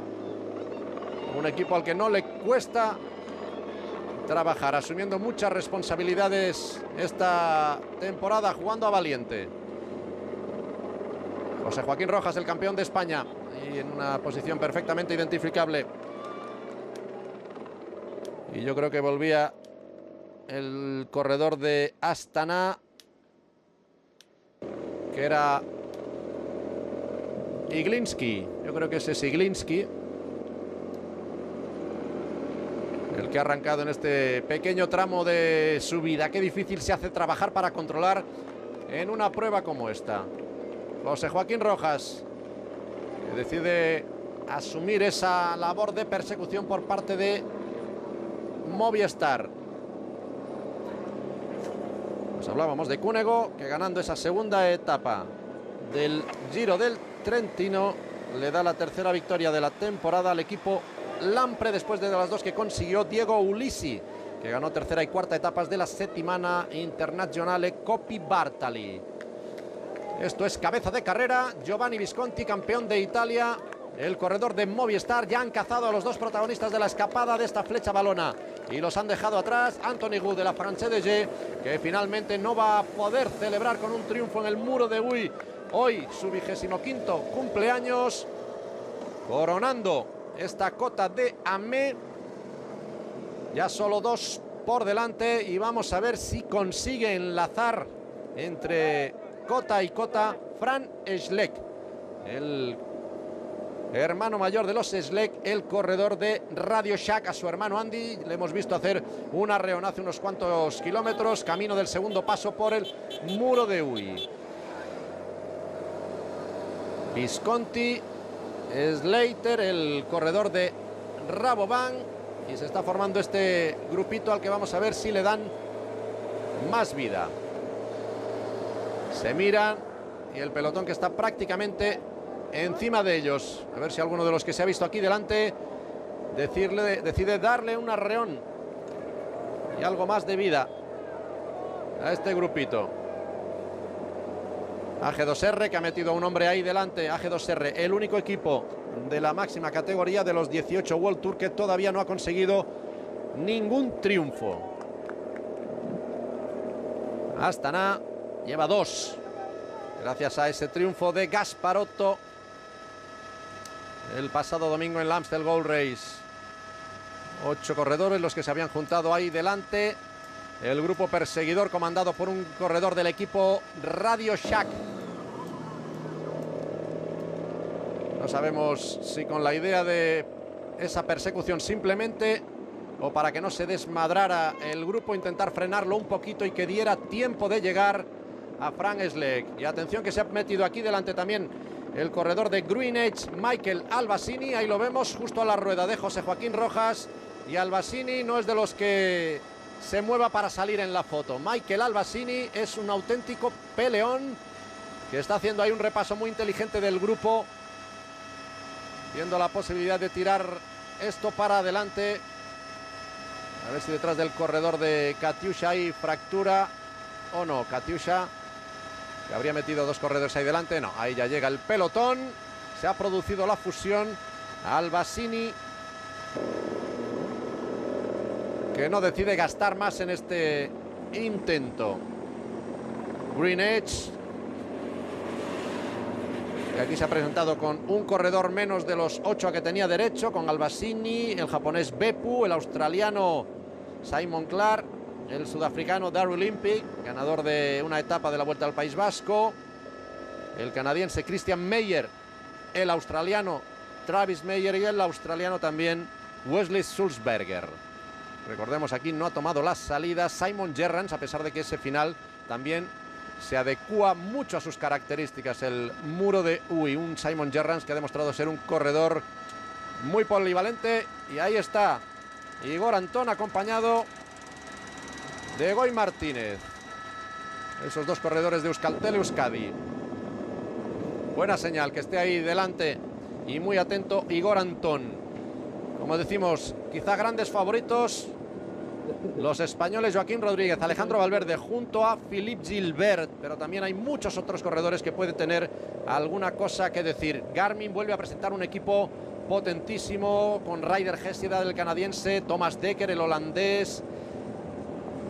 A: un equipo al que no le cuesta trabajar, asumiendo muchas responsabilidades esta temporada, jugando a valiente. José Joaquín Rojas, el campeón de España, y en una posición perfectamente identificable. Y yo creo que volvía el corredor de Astana, que era Iglinski. Yo creo que ese es Iglinski, el que ha arrancado en este pequeño tramo de subida. Qué difícil se hace trabajar para controlar en una prueba como esta. José Joaquín Rojas, que decide asumir esa labor de persecución por parte de Movistar. Pues hablábamos de Cunego, que ganando esa segunda etapa del Giro del Trentino le da la tercera victoria de la temporada al equipo Lampre, después de las dos que consiguió Diego Ulissi, que ganó tercera y cuarta etapas de la Settimana Internazionale Coppi Bartali. Esto es cabeza de carrera. Giovanni Visconti, campeón de Italia, el corredor de Movistar. Ya han cazado a los dos protagonistas de la escapada de esta flecha valona y los han dejado atrás. Anthony Gu de la France de G, que finalmente no va a poder celebrar con un triunfo en el Muro de Huy hoy su 25º cumpleaños, coronando esta cota de Amé. Ya solo dos por delante, y vamos a ver si consigue enlazar entre cota y cota Frank Schleck, el hermano mayor de los Schleck, el corredor de Radio Shack. A su hermano Andy le hemos visto hacer un arreón hace unos cuantos kilómetros, camino del segundo paso por el Muro de Huy. Visconti, Slater, el corredor de Rabobank, y se está formando este grupito al que vamos a ver si le dan más vida. Se miran, y el pelotón que está prácticamente encima de ellos. A ver si alguno de los que se ha visto aquí delante decide darle un arreón y algo más de vida a este grupito. AG2R, que ha metido a un hombre ahí delante. AG2R, el único equipo de la máxima categoría de los 18 World Tour que todavía no ha conseguido ningún triunfo. Astana lleva dos, gracias a ese triunfo de Gasparotto el pasado domingo en la Amstel Gold Race. 8 corredores los que se habían juntado ahí delante. El grupo perseguidor comandado por un corredor del equipo Radio Shack. No sabemos si con la idea de esa persecución simplemente o para que no se desmadrara el grupo, intentar frenarlo un poquito y que diera tiempo de llegar a Frank Schleck. Y atención que se ha metido aquí delante también el corredor de Green Edge, Michael Albasini. Ahí lo vemos justo a la rueda de José Joaquín Rojas. Y Albasini no es de los que se mueva para salir en la foto. Michael Albasini es un auténtico peleón que está haciendo ahí un repaso muy inteligente del grupo, viendo la posibilidad de tirar esto para adelante. A ver si detrás del corredor de Katiusha hay fractura o no. Katiusha, que habría metido 2 corredores ahí delante. No, ahí ya llega el pelotón. Se ha producido la fusión. Albasini, que no decide gastar más en este intento. Green Edge, que aquí se ha presentado con un corredor menos de los 8 a que tenía derecho, con Albasini, el japonés Beppu, el australiano Simon Clark, el sudafricano Darryl Olympic, ganador de una etapa de la Vuelta al País Vasco, el canadiense Christian Meyer, el australiano Travis Meyer y el australiano también Wesley Sulzberger. Recordemos, aquí no ha tomado las salidas Simon Gerrans, a pesar de que ese final también se adecua mucho a sus características, el muro de Uy. Un Simon Gerrans que ha demostrado ser un corredor muy polivalente. Y ahí está Igor Antón, acompañado de Goy Martínez. Esos 2 corredores de Euskaltel Euskadi. Buena señal que esté ahí delante y muy atento Igor Antón. Como decimos, quizá grandes favoritos los españoles Joaquín Rodríguez, Alejandro Valverde junto a Philippe Gilbert, pero también hay muchos otros corredores que pueden tener alguna cosa que decir. Garmin vuelve a presentar un equipo potentísimo con Ryder Hesjedal, el canadiense, Thomas Dekker, el holandés,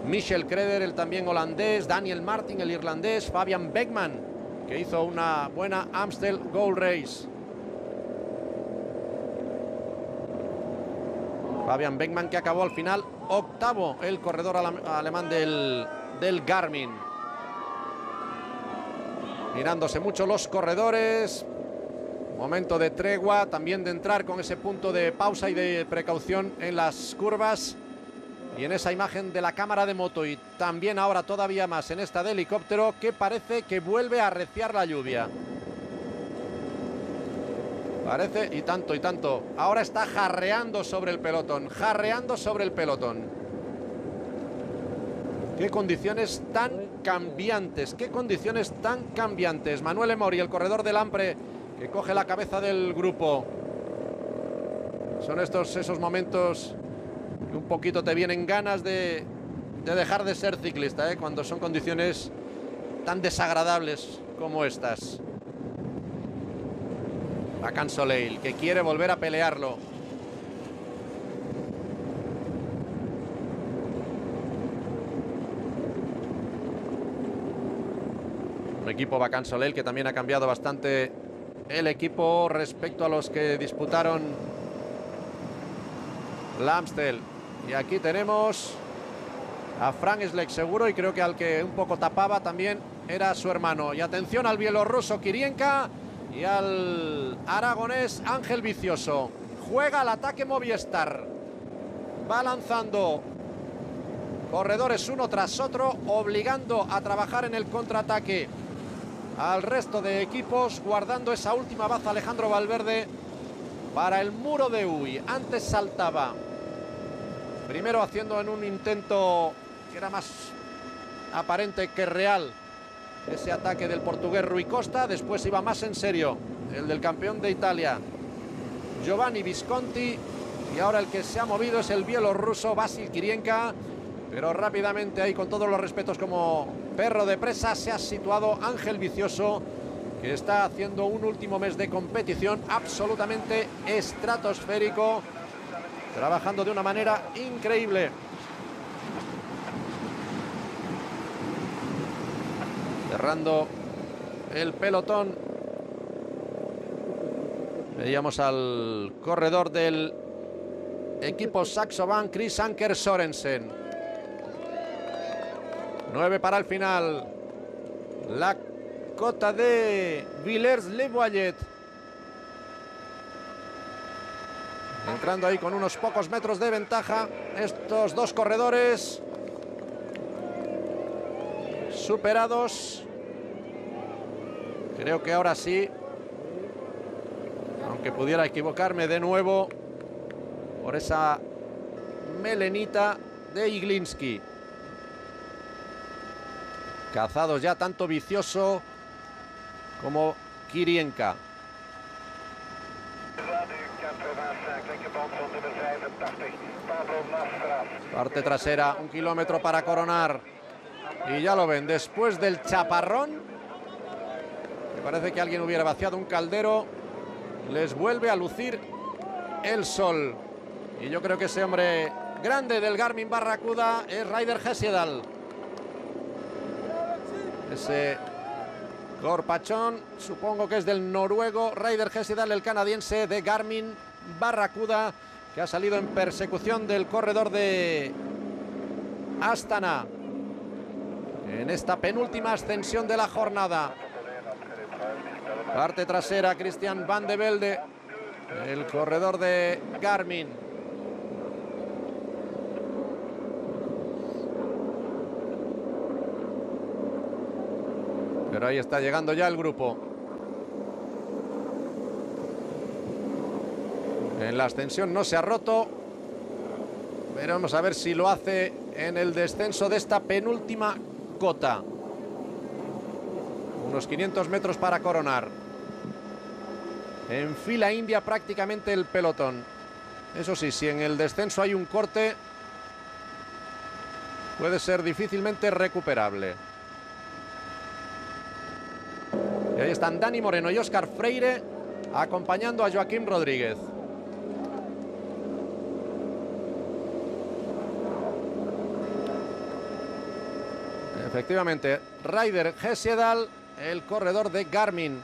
A: Michel Kreder, el también holandés, Daniel Martin, el irlandés, Fabian Beckman, que hizo una buena Amstel Gold Race. Fabian Beckman, que acabó al final octavo, el corredor alemán del Garmin. Mirándose mucho los corredores. Momento de tregua, también de entrar con ese punto de pausa y de precaución en las curvas. Y en esa imagen de la cámara de moto, y también ahora todavía más en esta de helicóptero, que parece que vuelve a arreciar la lluvia. Parece, y tanto. Ahora está jarreando sobre el pelotón. Qué condiciones tan cambiantes. Manuel Emori, el corredor del Ampre, que coge la cabeza del grupo. Son esos momentos que un poquito te vienen ganas de dejar de ser ciclista, cuando son condiciones tan desagradables como estas. Hakan Soleil, que quiere volver a pelearlo. Un equipo Hakan Soleil que también ha cambiado bastante el equipo respecto a los que disputaron la Amstel. Y aquí tenemos a Frank Schleck seguro, y creo que al que un poco tapaba también era su hermano. Y atención al bielorruso Kirienka y al aragonés Ángel Vicioso. Juega al ataque Movistar. Va lanzando corredores uno tras otro, obligando a trabajar en el contraataque al resto de equipos, guardando esa última baza Alejandro Valverde para el muro de Uy. Antes saltaba, primero haciendo en un intento que era más aparente que real ese ataque del portugués Rui Costa. Después iba más en serio el del campeón de Italia Giovanni Visconti, y ahora el que se ha movido es el bielorruso Vasil Kirienka. Pero rápidamente, ahí con todos los respetos, como perro de presa, se ha situado Ángel Vicioso, que está haciendo un último mes de competición absolutamente estratosférico, trabajando de una manera increíble. Cerrando el pelotón, veíamos al corredor del equipo Saxo Bank, Chris Anker Sorensen. 9 para el final. La cota de Villers-le-Boillet. Entrando ahí con unos pocos metros de ventaja. Estos dos corredores superados. Creo que ahora sí, aunque pudiera equivocarme de nuevo por esa melenita de Iglinski. Cazados ya tanto Vicioso como Kirienka. Parte trasera, 1 kilómetro para coronar. Y ya lo ven, después del chaparrón, me parece que alguien hubiera vaciado un caldero, les vuelve a lucir el sol. Y yo creo que ese hombre grande del Garmin Barracuda es Ryder Hesjedal. Ese corpachón, supongo que es del noruego Ryder Hesjedal, el canadiense de Garmin Barracuda, que ha salido en persecución del corredor de Astana en esta penúltima ascensión de la jornada. Parte trasera, Christian Van de Velde, el corredor de Garmin. Pero ahí está llegando ya el grupo. En la ascensión no se ha roto. Veremos a ver si lo hace en el descenso de esta penúltima cota. Unos 500 metros para coronar. En fila india prácticamente el pelotón. Eso sí, si en el descenso hay un corte, puede ser difícilmente recuperable. Y ahí están Dani Moreno y Óscar Freire acompañando a Joaquim Rodríguez. Efectivamente, Ryder Hesjedal, el corredor de Garmin.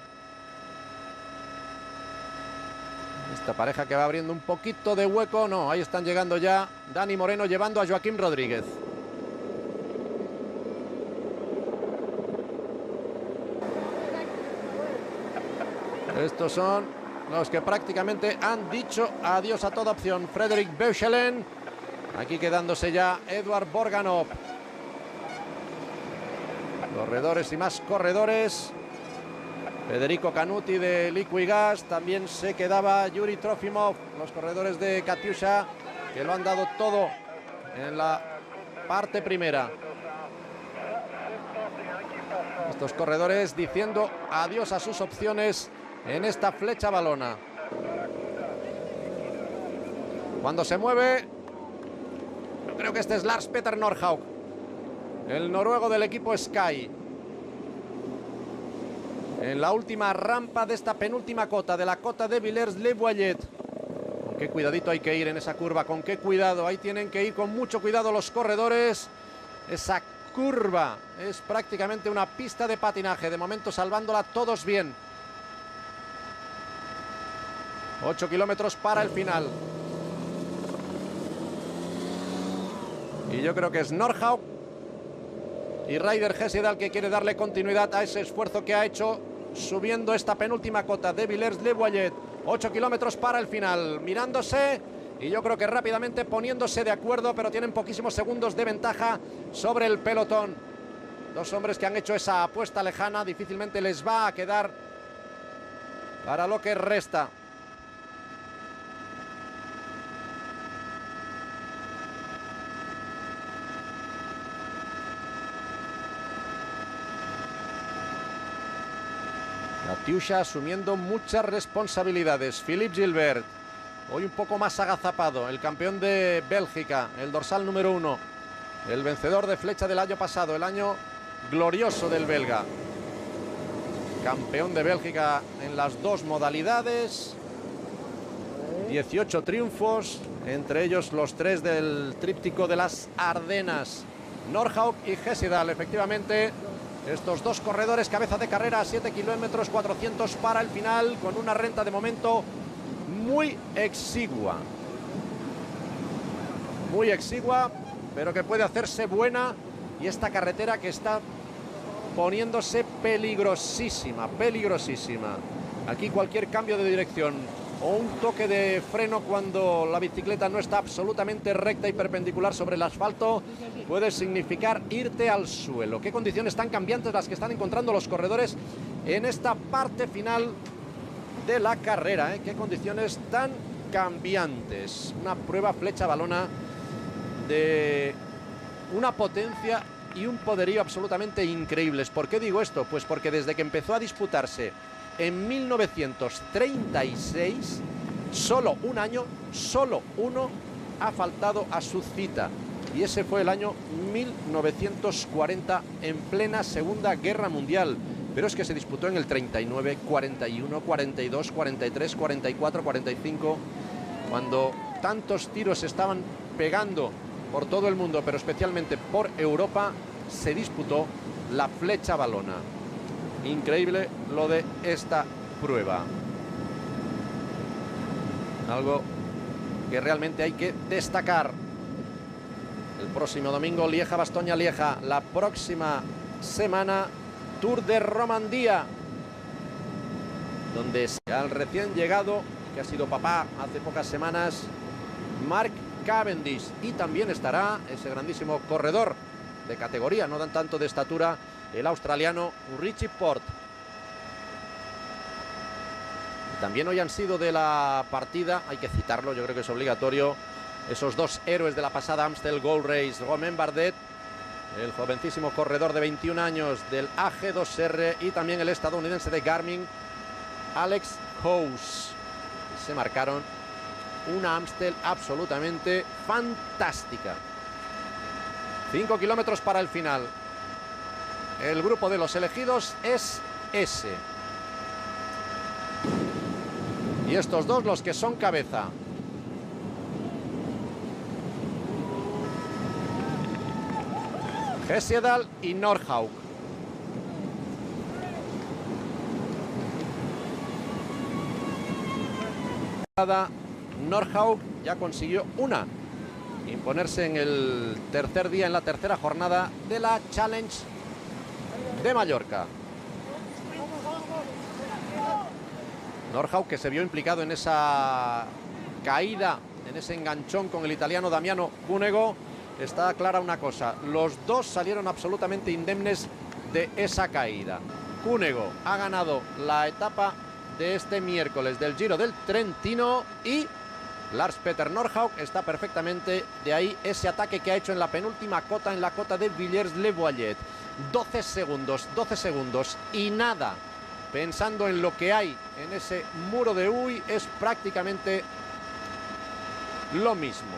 A: Esta pareja que va abriendo un poquito de hueco. No, ahí están llegando ya Dani Moreno llevando a Joaquim Rodríguez. Estos son los que prácticamente han dicho adiós a toda opción. Frederic Beuchelen, aquí quedándose ya Eduard Borganov. Corredores y más corredores. Federico Canuti de Liquigas, también se quedaba Yuri Trofimov, los corredores de Katyusha, que lo han dado todo en la parte primera. Estos corredores diciendo adiós a sus opciones en esta flecha balona. Cuando se mueve, creo que este es Lars Petter Nordhaug, el noruego del equipo Sky. En la última rampa de esta penúltima cota, de la cota de Villers-le-Boillet. Con qué cuidadito hay que ir en esa curva, con qué cuidado. Ahí tienen que ir con mucho cuidado los corredores. Esa curva es prácticamente una pista de patinaje. De momento salvándola todos bien. 8 kilómetros para el final. Y yo creo que es Nordhaug y Ryder Hesjedal que quiere darle continuidad a ese esfuerzo que ha hecho subiendo esta penúltima cota de Villers-le-Boillet. 8 kilómetros para el final, mirándose y yo creo que rápidamente poniéndose de acuerdo, pero tienen poquísimos segundos de ventaja sobre el pelotón. Dos hombres que han hecho esa apuesta lejana, difícilmente les va a quedar para lo que resta. Katyusha asumiendo muchas responsabilidades. Philippe Gilbert, hoy un poco más agazapado, el campeón de Bélgica, el dorsal número 1, el vencedor de flecha del año pasado, el año glorioso del belga. Campeón de Bélgica en las dos modalidades, 18 triunfos, entre ellos los 3 del tríptico de las Ardenas. Nordhaug y Hesjedal, efectivamente. Estos dos corredores, cabeza de carrera, 7 kilómetros 400 para el final, con una renta de momento muy exigua. muy exigua, pero que puede hacerse buena, y esta carretera que está poniéndose peligrosísima, peligrosísima. Aquí cualquier cambio de dirección o un toque de freno cuando la bicicleta no está absolutamente recta y perpendicular sobre el asfalto puede significar irte al suelo. Qué condiciones tan cambiantes las que están encontrando los corredores en esta parte final de la carrera, ¿eh? Qué condiciones tan cambiantes. Una prueba flecha balona de una potencia y un poderío absolutamente increíbles. ¿Por qué digo esto? Pues porque desde que empezó a disputarse en 1936, solo un año, solo uno ha faltado a su cita. Y ese fue el año 1940, en plena Segunda Guerra Mundial. Pero es que se disputó en el 39, 41, 42, 43, 44, 45, cuando tantos tiros se estaban pegando por todo el mundo, pero especialmente por Europa, se disputó la flecha balona. Increíble lo de esta prueba. Algo que realmente hay que destacar. El próximo domingo, Lieja-Bastoña-Lieja. La próxima semana, Tour de Romandía, donde al recién llegado, que ha sido papá hace pocas semanas, Mark Cavendish, y también estará ese grandísimo corredor de categoría, no dan tanto de estatura, el australiano Richie Porte. También hoy han sido de la partida, hay que citarlo, yo creo que es obligatorio, esos dos héroes de la pasada Amstel Gold Race, Romain Bardet, el jovencísimo corredor de 21 años del AG2R, y también el estadounidense de Garmin, Alex House. Se marcaron una Amstel absolutamente fantástica. 5 kilómetros para el final. El grupo de los elegidos es ese. Y estos dos los que son cabeza. Hesjedal y Nordhaug. Nordhaug ya consiguió imponerse en el tercer día, en la tercera jornada de la Challenge de Mallorca. Nordhaug, que se vio implicado en esa caída, en ese enganchón con el italiano Damiano Cunego. Está clara una cosa, los dos salieron absolutamente indemnes de esa caída. Cunego ha ganado la etapa de este miércoles del Giro del Trentino, y Lars Petter Nordhaug está perfectamente de ahí ese ataque que ha hecho en la penúltima cota, en la cota de Villers-le-Boillet. 12 segundos y nada. Pensando en lo que hay en ese muro de Huy, es prácticamente lo mismo.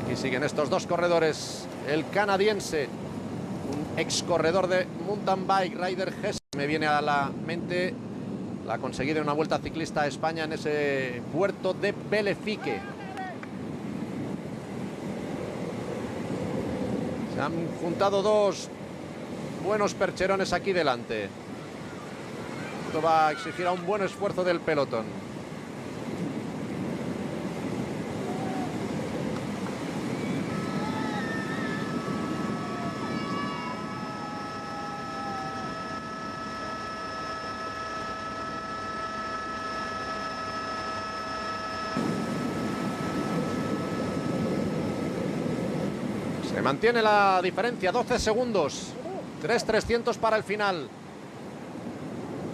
A: Aquí siguen estos dos corredores. El canadiense, un ex corredor de mountain bike, Ryder Hess. Me viene a la mente la conseguida en una vuelta ciclista a España en ese puerto de Belefique. Se han juntado dos buenos percherones aquí delante. Esto va a exigir a un buen esfuerzo del pelotón. Se mantiene la diferencia, 12 segundos. 3.300 para el final.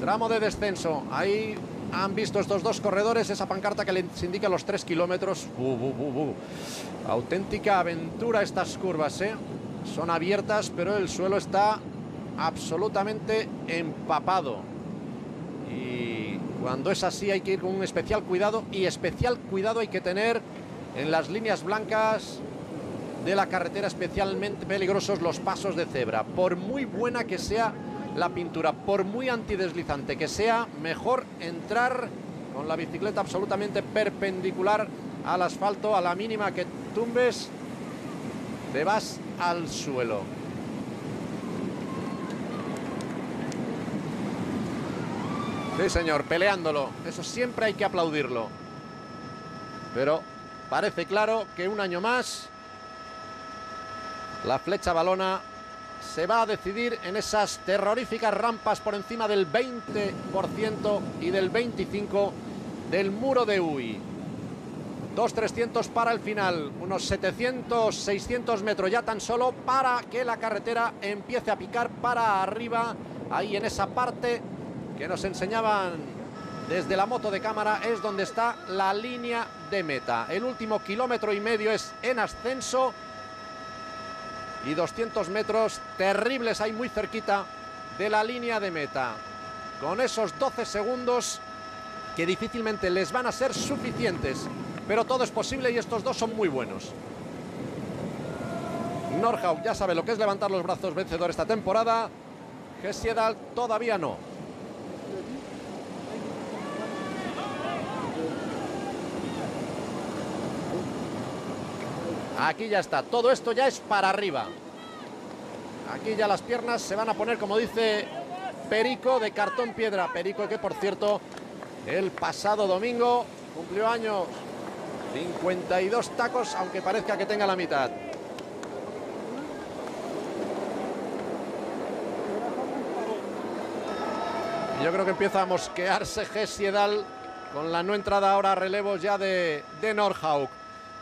A: Tramo de descenso. Ahí han visto estos dos corredores esa pancarta que les indica los 3 kilómetros. Auténtica aventura estas curvas, ¿eh? Son abiertas, pero el suelo está absolutamente empapado. Y cuando es así hay que ir con un especial cuidado. Y especial cuidado hay que tener en las líneas blancas de la carretera, especialmente peligrosos los pasos de cebra. Por muy buena que sea la pintura, por muy antideslizante que sea, mejor entrar con la bicicleta absolutamente perpendicular al asfalto. A la mínima que tumbes, te vas al suelo. Sí, señor, peleándolo. Eso siempre hay que aplaudirlo. Pero parece claro que un año más la Flecha Valona se va a decidir en esas terroríficas rampas por encima del 20% y del 25% del muro de Huy. 2.300 para el final, unos 700, 600 metros ya tan solo para que la carretera empiece a picar para arriba. Ahí en esa parte que nos enseñaban desde la moto de cámara es donde está la línea de meta. El último 1,5 kilómetros es en ascenso y 200 metros terribles ahí muy cerquita de la línea de meta. Con esos 12 segundos que difícilmente les van a ser suficientes, pero todo es posible y estos dos son muy buenos. Nordhaug ya sabe lo que es levantar los brazos, vencedor esta temporada. Hesiedal todavía no. Aquí ya está, todo esto ya es para arriba. Aquí ya las piernas se van a poner, como dice Perico, de cartón piedra. Perico que, por cierto, el pasado domingo cumplió años. 52 tacos, aunque parezca que tenga la mitad. Yo creo que empieza a mosquearse Hesiedal con la no entrada ahora a relevos ya de Nordhaug.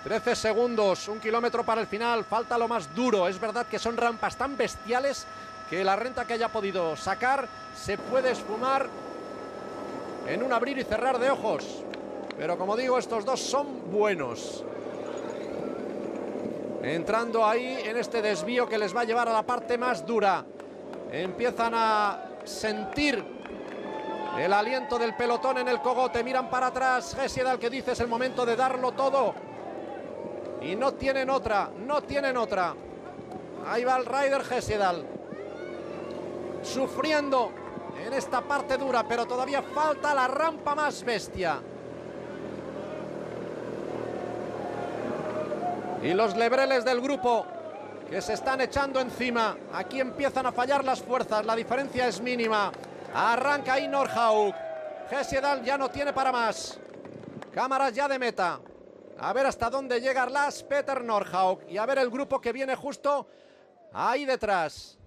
A: 13 segundos, 1 kilómetro para el final, falta lo más duro. Es verdad que son rampas tan bestiales que la renta que haya podido sacar se puede esfumar en un abrir y cerrar de ojos. Pero como digo, estos dos son buenos. Entrando ahí en este desvío que les va a llevar a la parte más dura. Empiezan a sentir el aliento del pelotón en el cogote. Miran para atrás. Hesiedal que dice es el momento de darlo todo. Y no tienen otra, no tienen otra. Ahí va el Rider Hesiedal. Sufriendo en esta parte dura, pero todavía falta la rampa más bestia. Y los lebreles del grupo que se están echando encima. Aquí empiezan a fallar las fuerzas, la diferencia es mínima. Arranca ahí Nordhaug. Hesiedal ya no tiene para más. Cámaras ya de meta. A ver hasta dónde llega Lars Peter Nordhaug. Y a ver el grupo que viene justo ahí detrás.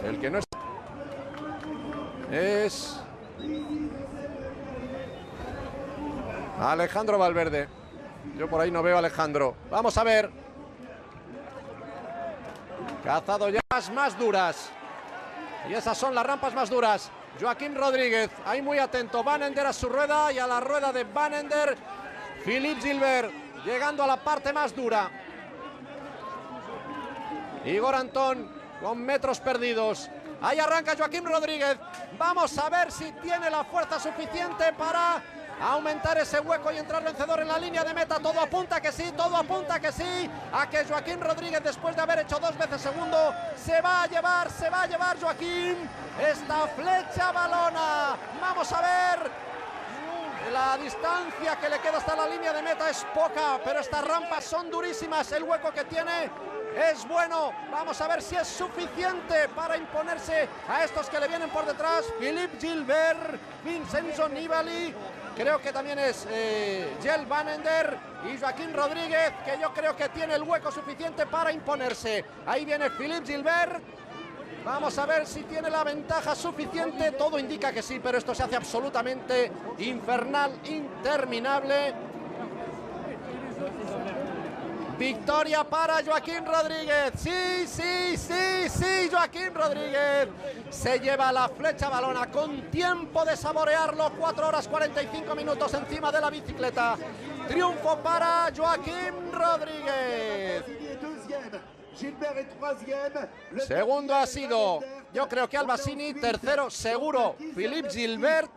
A: El que no es Alejandro Valverde. Yo por ahí no veo a Alejandro. Vamos a ver. Cazado ya más duras. Y esas son las rampas más duras. Joaquim Rodríguez, ahí muy atento. Van Ender a su rueda y a la rueda de Van Ender. Philippe Gilbert llegando a la parte más dura. Igor Antón con metros perdidos. Ahí arranca Joaquim Rodríguez. Vamos a ver si tiene la fuerza suficiente para aumentar ese hueco y entrar vencedor en la línea de meta. Todo apunta que sí, todo apunta que sí. A que Joaquim Rodríguez, después de haber hecho 2 veces segundo, se va a llevar Joaquim esta Flecha Valona. Vamos a ver. La distancia que le queda hasta la línea de meta es poca, pero estas rampas son durísimas. El hueco que tiene es bueno. Vamos a ver si es suficiente para imponerse a estos que le vienen por detrás. Philippe Gilbert, Vincenzo Nibali, creo que también es Jelle Van Ender y Joaquim Rodríguez, que yo creo que tiene el hueco suficiente para imponerse. Ahí viene Philippe Gilbert. Vamos a ver si tiene la ventaja suficiente. Todo indica que sí, pero esto se hace absolutamente infernal, interminable. Victoria para Joaquim Rodríguez. Sí, Joaquim Rodríguez se lleva la Flecha Valona con tiempo de saborearlo. 4 horas 45 minutos encima de la bicicleta. Triunfo para Joaquim Rodríguez. Segundo ha sido, yo creo que Albasini. Tercero seguro Philippe Gilbert.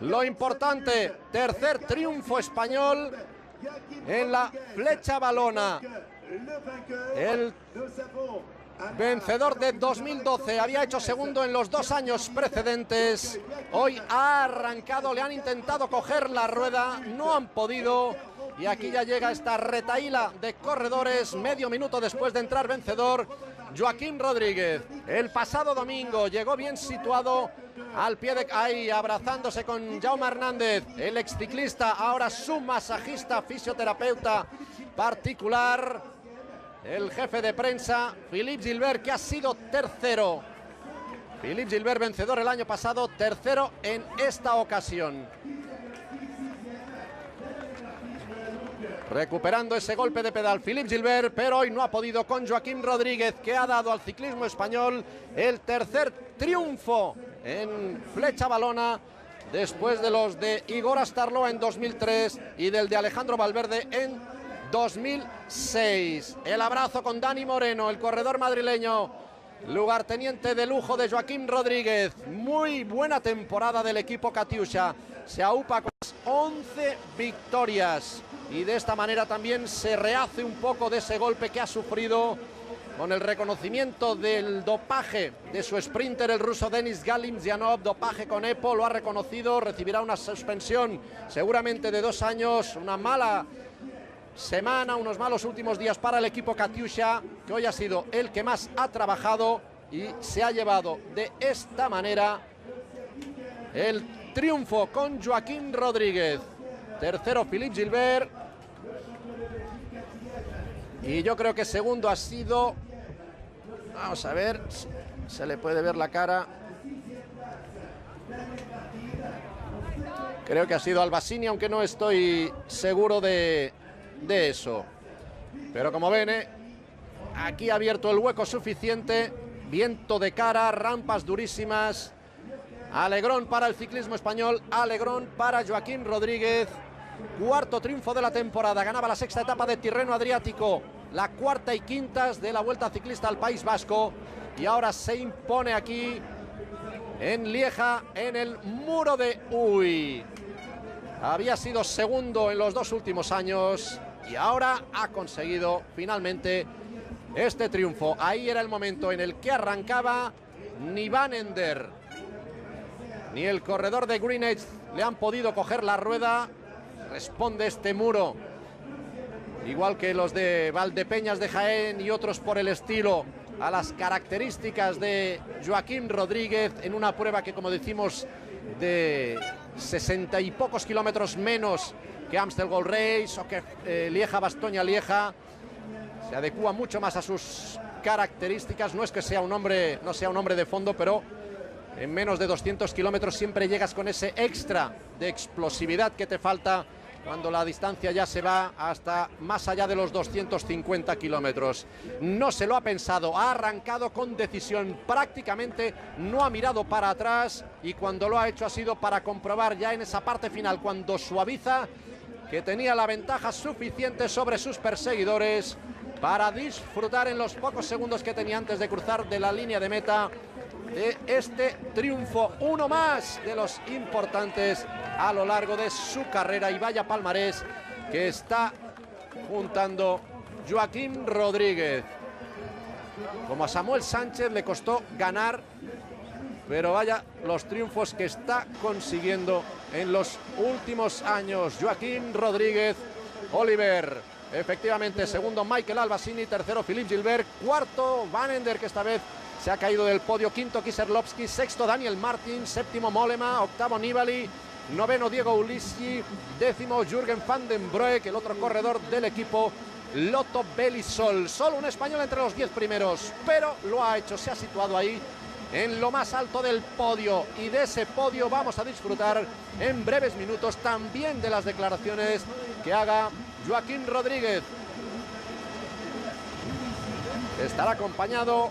A: Lo importante, tercer triunfo español en la Flecha Valona. El vencedor de 2012 había hecho segundo en los 2 años precedentes. Hoy ha arrancado, le han intentado coger la rueda, no han podido. Y aquí ya llega esta retahíla de corredores, medio minuto después de entrar vencedor Joaquim Rodríguez. El pasado domingo llegó bien situado al pie de ahí, abrazándose con Jaume Hernández, el exciclista, ahora su masajista, fisioterapeuta particular, el jefe de prensa, Philippe Gilbert, que ha sido tercero. Philippe Gilbert, vencedor el año pasado, tercero en esta ocasión. Recuperando ese golpe de pedal Philippe Gilbert, pero hoy no ha podido con Joaquim Rodríguez, que ha dado al ciclismo español el tercer triunfo en flecha valona, después de los de Igor Astarloa en 2003 y del de Alejandro Valverde en 2006. El abrazo con Dani Moreno, el corredor madrileño, lugarteniente de lujo de Joaquim Rodríguez. Muy buena temporada del equipo Katyusha. Se aupa con 11 victorias y de esta manera también se rehace un poco de ese golpe que ha sufrido con el reconocimiento del dopaje de su sprinter, el ruso Denis Galimzianov. Dopaje con EPO, lo ha reconocido, recibirá una suspensión seguramente de 2 años, una mala semana, unos malos últimos días para el equipo Katyusha, que hoy ha sido el que más ha trabajado y se ha llevado de esta manera el triunfo con Joaquim Rodríguez. Tercero Philippe Gilbert. Y yo creo que segundo ha sido, vamos a ver, se le puede ver la cara. Creo que ha sido Albasini, aunque no estoy seguro de eso. Pero como ven, aquí ha abierto el hueco suficiente. Viento de cara, rampas durísimas. Alegrón para el ciclismo español, alegrón para Joaquim Rodríguez. Cuarto triunfo de la temporada, ganaba la sexta etapa de Tirreno Adriático, la cuarta y quintas de la Vuelta Ciclista al País Vasco, y ahora se impone aquí en Lieja, en el Muro de Uy. Había sido segundo en los 2 últimos años y ahora ha conseguido finalmente este triunfo. Ahí era el momento en el que arrancaba. Ni Van Ender ni el corredor de Green Edge le han podido coger la rueda. Responde este muro, igual que los de Valdepeñas de Jaén y otros por el estilo, a las características de Joaquim Rodríguez, en una prueba que, como decimos, de 60 y pocos kilómetros menos que Amstel Gold Race o que Lieja-Bastoña-Lieja. Se adecúa mucho más a sus características. No es que sea un hombre, no sea un hombre de fondo, pero en menos de 200 kilómetros siempre llegas con ese extra de explosividad que te falta cuando la distancia ya se va hasta más allá de los 250 kilómetros. No se lo ha pensado, ha arrancado con decisión, prácticamente no ha mirado para atrás, y cuando lo ha hecho ha sido para comprobar ya en esa parte final, cuando suaviza, que tenía la ventaja suficiente sobre sus perseguidores para disfrutar en los pocos segundos que tenía antes de cruzar de la línea de meta de este triunfo, uno más de los importantes a lo largo de su carrera. Y vaya palmarés que está juntando Joaquim Rodríguez. Como a Samuel Sánchez le costó ganar, pero vaya los triunfos que está consiguiendo en los últimos años Joaquim Rodríguez. Oliver, efectivamente, segundo Michael Albasini, tercero Philippe Gilbert, cuarto Van Ender, que esta vez se ha caído del podio, quinto Kieserlowski, sexto Daniel Martin, séptimo Mollema, octavo Nibali, noveno Diego Ulissi, décimo Jürgen van den Broek, el otro corredor del equipo Lotto Belisol. Solo un español entre los 10 primeros, pero lo ha hecho, se ha situado ahí en lo más alto del podio, y de ese podio vamos a disfrutar en breves minutos también de las declaraciones que haga Joaquim Rodríguez. Estará acompañado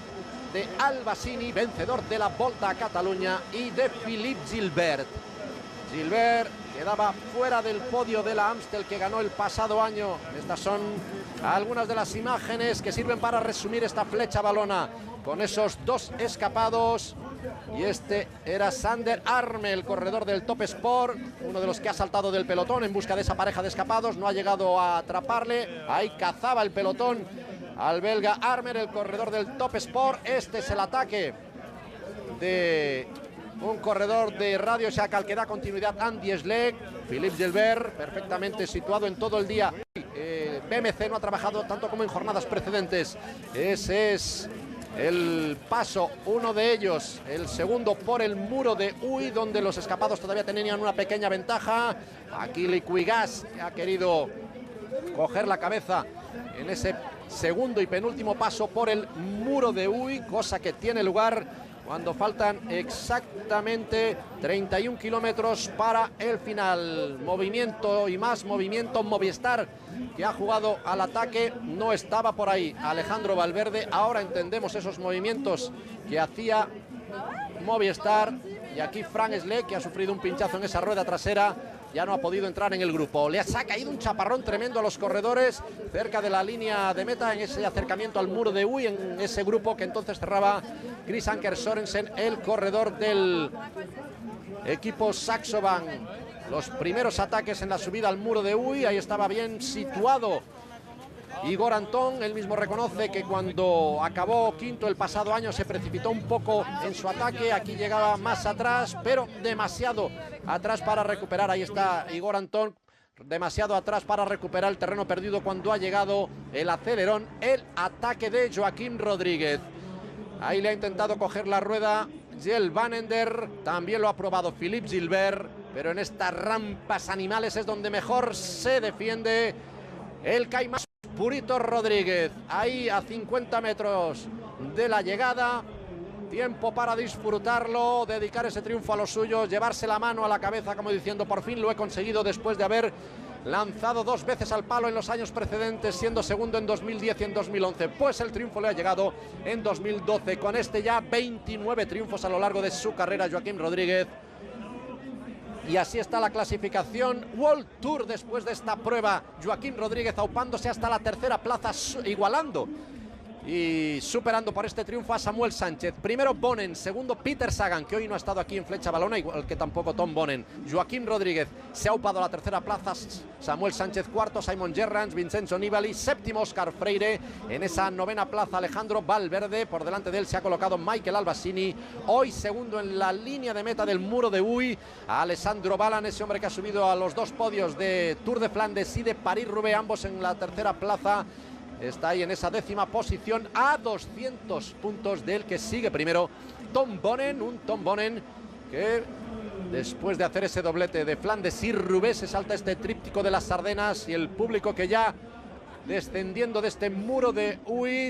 A: de Albasini, vencedor de la Volta a Cataluña, y de Philippe Gilbert. Gilbert quedaba fuera del podio de la Amstel que ganó el pasado año. Estas son algunas de las imágenes que sirven para resumir esta flecha valona, con esos 2 escapados. Y este era Sander Arme, el corredor del Top Sport, uno de los que ha saltado del pelotón en busca de esa pareja de escapados. No ha llegado a atraparle, ahí cazaba el pelotón al belga Armer, el corredor del Top Sport. Este es el ataque de un corredor de Radio Shack al que da continuidad Andy Schleck. Philippe Gilbert, perfectamente situado en todo el día. BMC no ha trabajado tanto como en jornadas precedentes. Ese es el paso, uno de ellos, el segundo por el muro de Huy, donde los escapados todavía tenían una pequeña ventaja. Aquí Liquigas ha querido coger la cabeza en ese segundo y penúltimo paso por el muro de Huy, cosa que tiene lugar cuando faltan exactamente 31 kilómetros para el final. Movimiento y más movimiento. Movistar, que ha jugado al ataque, no estaba por ahí. Alejandro Valverde, ahora entendemos esos movimientos que hacía Movistar. Y aquí Frank Schleck, que ha sufrido un pinchazo en esa rueda trasera, ya no ha podido entrar en el grupo. Les ha caído un chaparrón tremendo a los corredores cerca de la línea de meta, en ese acercamiento al muro de Huy, en ese grupo que entonces cerraba Chris Anker Sorensen, el corredor del equipo Saxo Bank. Los primeros ataques en la subida al muro de Huy, ahí estaba bien situado Igor Antón. Él mismo reconoce que cuando acabó quinto el pasado año se precipitó un poco en su ataque. Aquí llegaba más atrás, pero demasiado atrás para recuperar. Ahí está Igor Antón, demasiado atrás para recuperar el terreno perdido cuando ha llegado el acelerón, el ataque de Joaquim Rodríguez. Ahí le ha intentado coger la rueda Jelle Van Ender, también lo ha probado Philippe Gilbert, pero en estas rampas animales es donde mejor se defiende el caimán Purito Rodríguez. Ahí a 50 metros de la llegada, tiempo para disfrutarlo, dedicar ese triunfo a los suyos, llevarse la mano a la cabeza como diciendo: por fin lo he conseguido, después de haber lanzado 2 veces al palo en los años precedentes, siendo segundo en 2010 y en 2011. Pues el triunfo le ha llegado en 2012, con este ya 29 triunfos a lo largo de su carrera Joaquim Rodríguez. Y así está la clasificación World Tour después de esta prueba. Joaquim Rodríguez aupándose hasta la tercera plaza, igualando y superando por este triunfo a Samuel Sánchez. Primero Bonen, segundo Peter Sagan, que hoy no ha estado aquí en Flecha Balona, igual que tampoco Tom Bonen. Joaquim Rodríguez se ha upado a la tercera plaza, Samuel Sánchez cuarto, Simon Gerrans, Vincenzo Nibali, séptimo Oscar Freire. En esa novena plaza Alejandro Valverde, por delante de él se ha colocado Michael Albasini. Hoy segundo en la línea de meta del muro de Huy, Alessandro Balan, ese hombre que ha subido a los 2 podios de Tour de Flandes y de París-Roubaix, ambos en la tercera plaza. Está ahí en esa 10ª posición, a 200 puntos del que sigue primero Tom Bonen. Un Tom Bonen que después de hacer ese doblete de Flandes y Roubaix se salta este tríptico de las Ardenas, y el público que ya descendiendo de este muro de Huy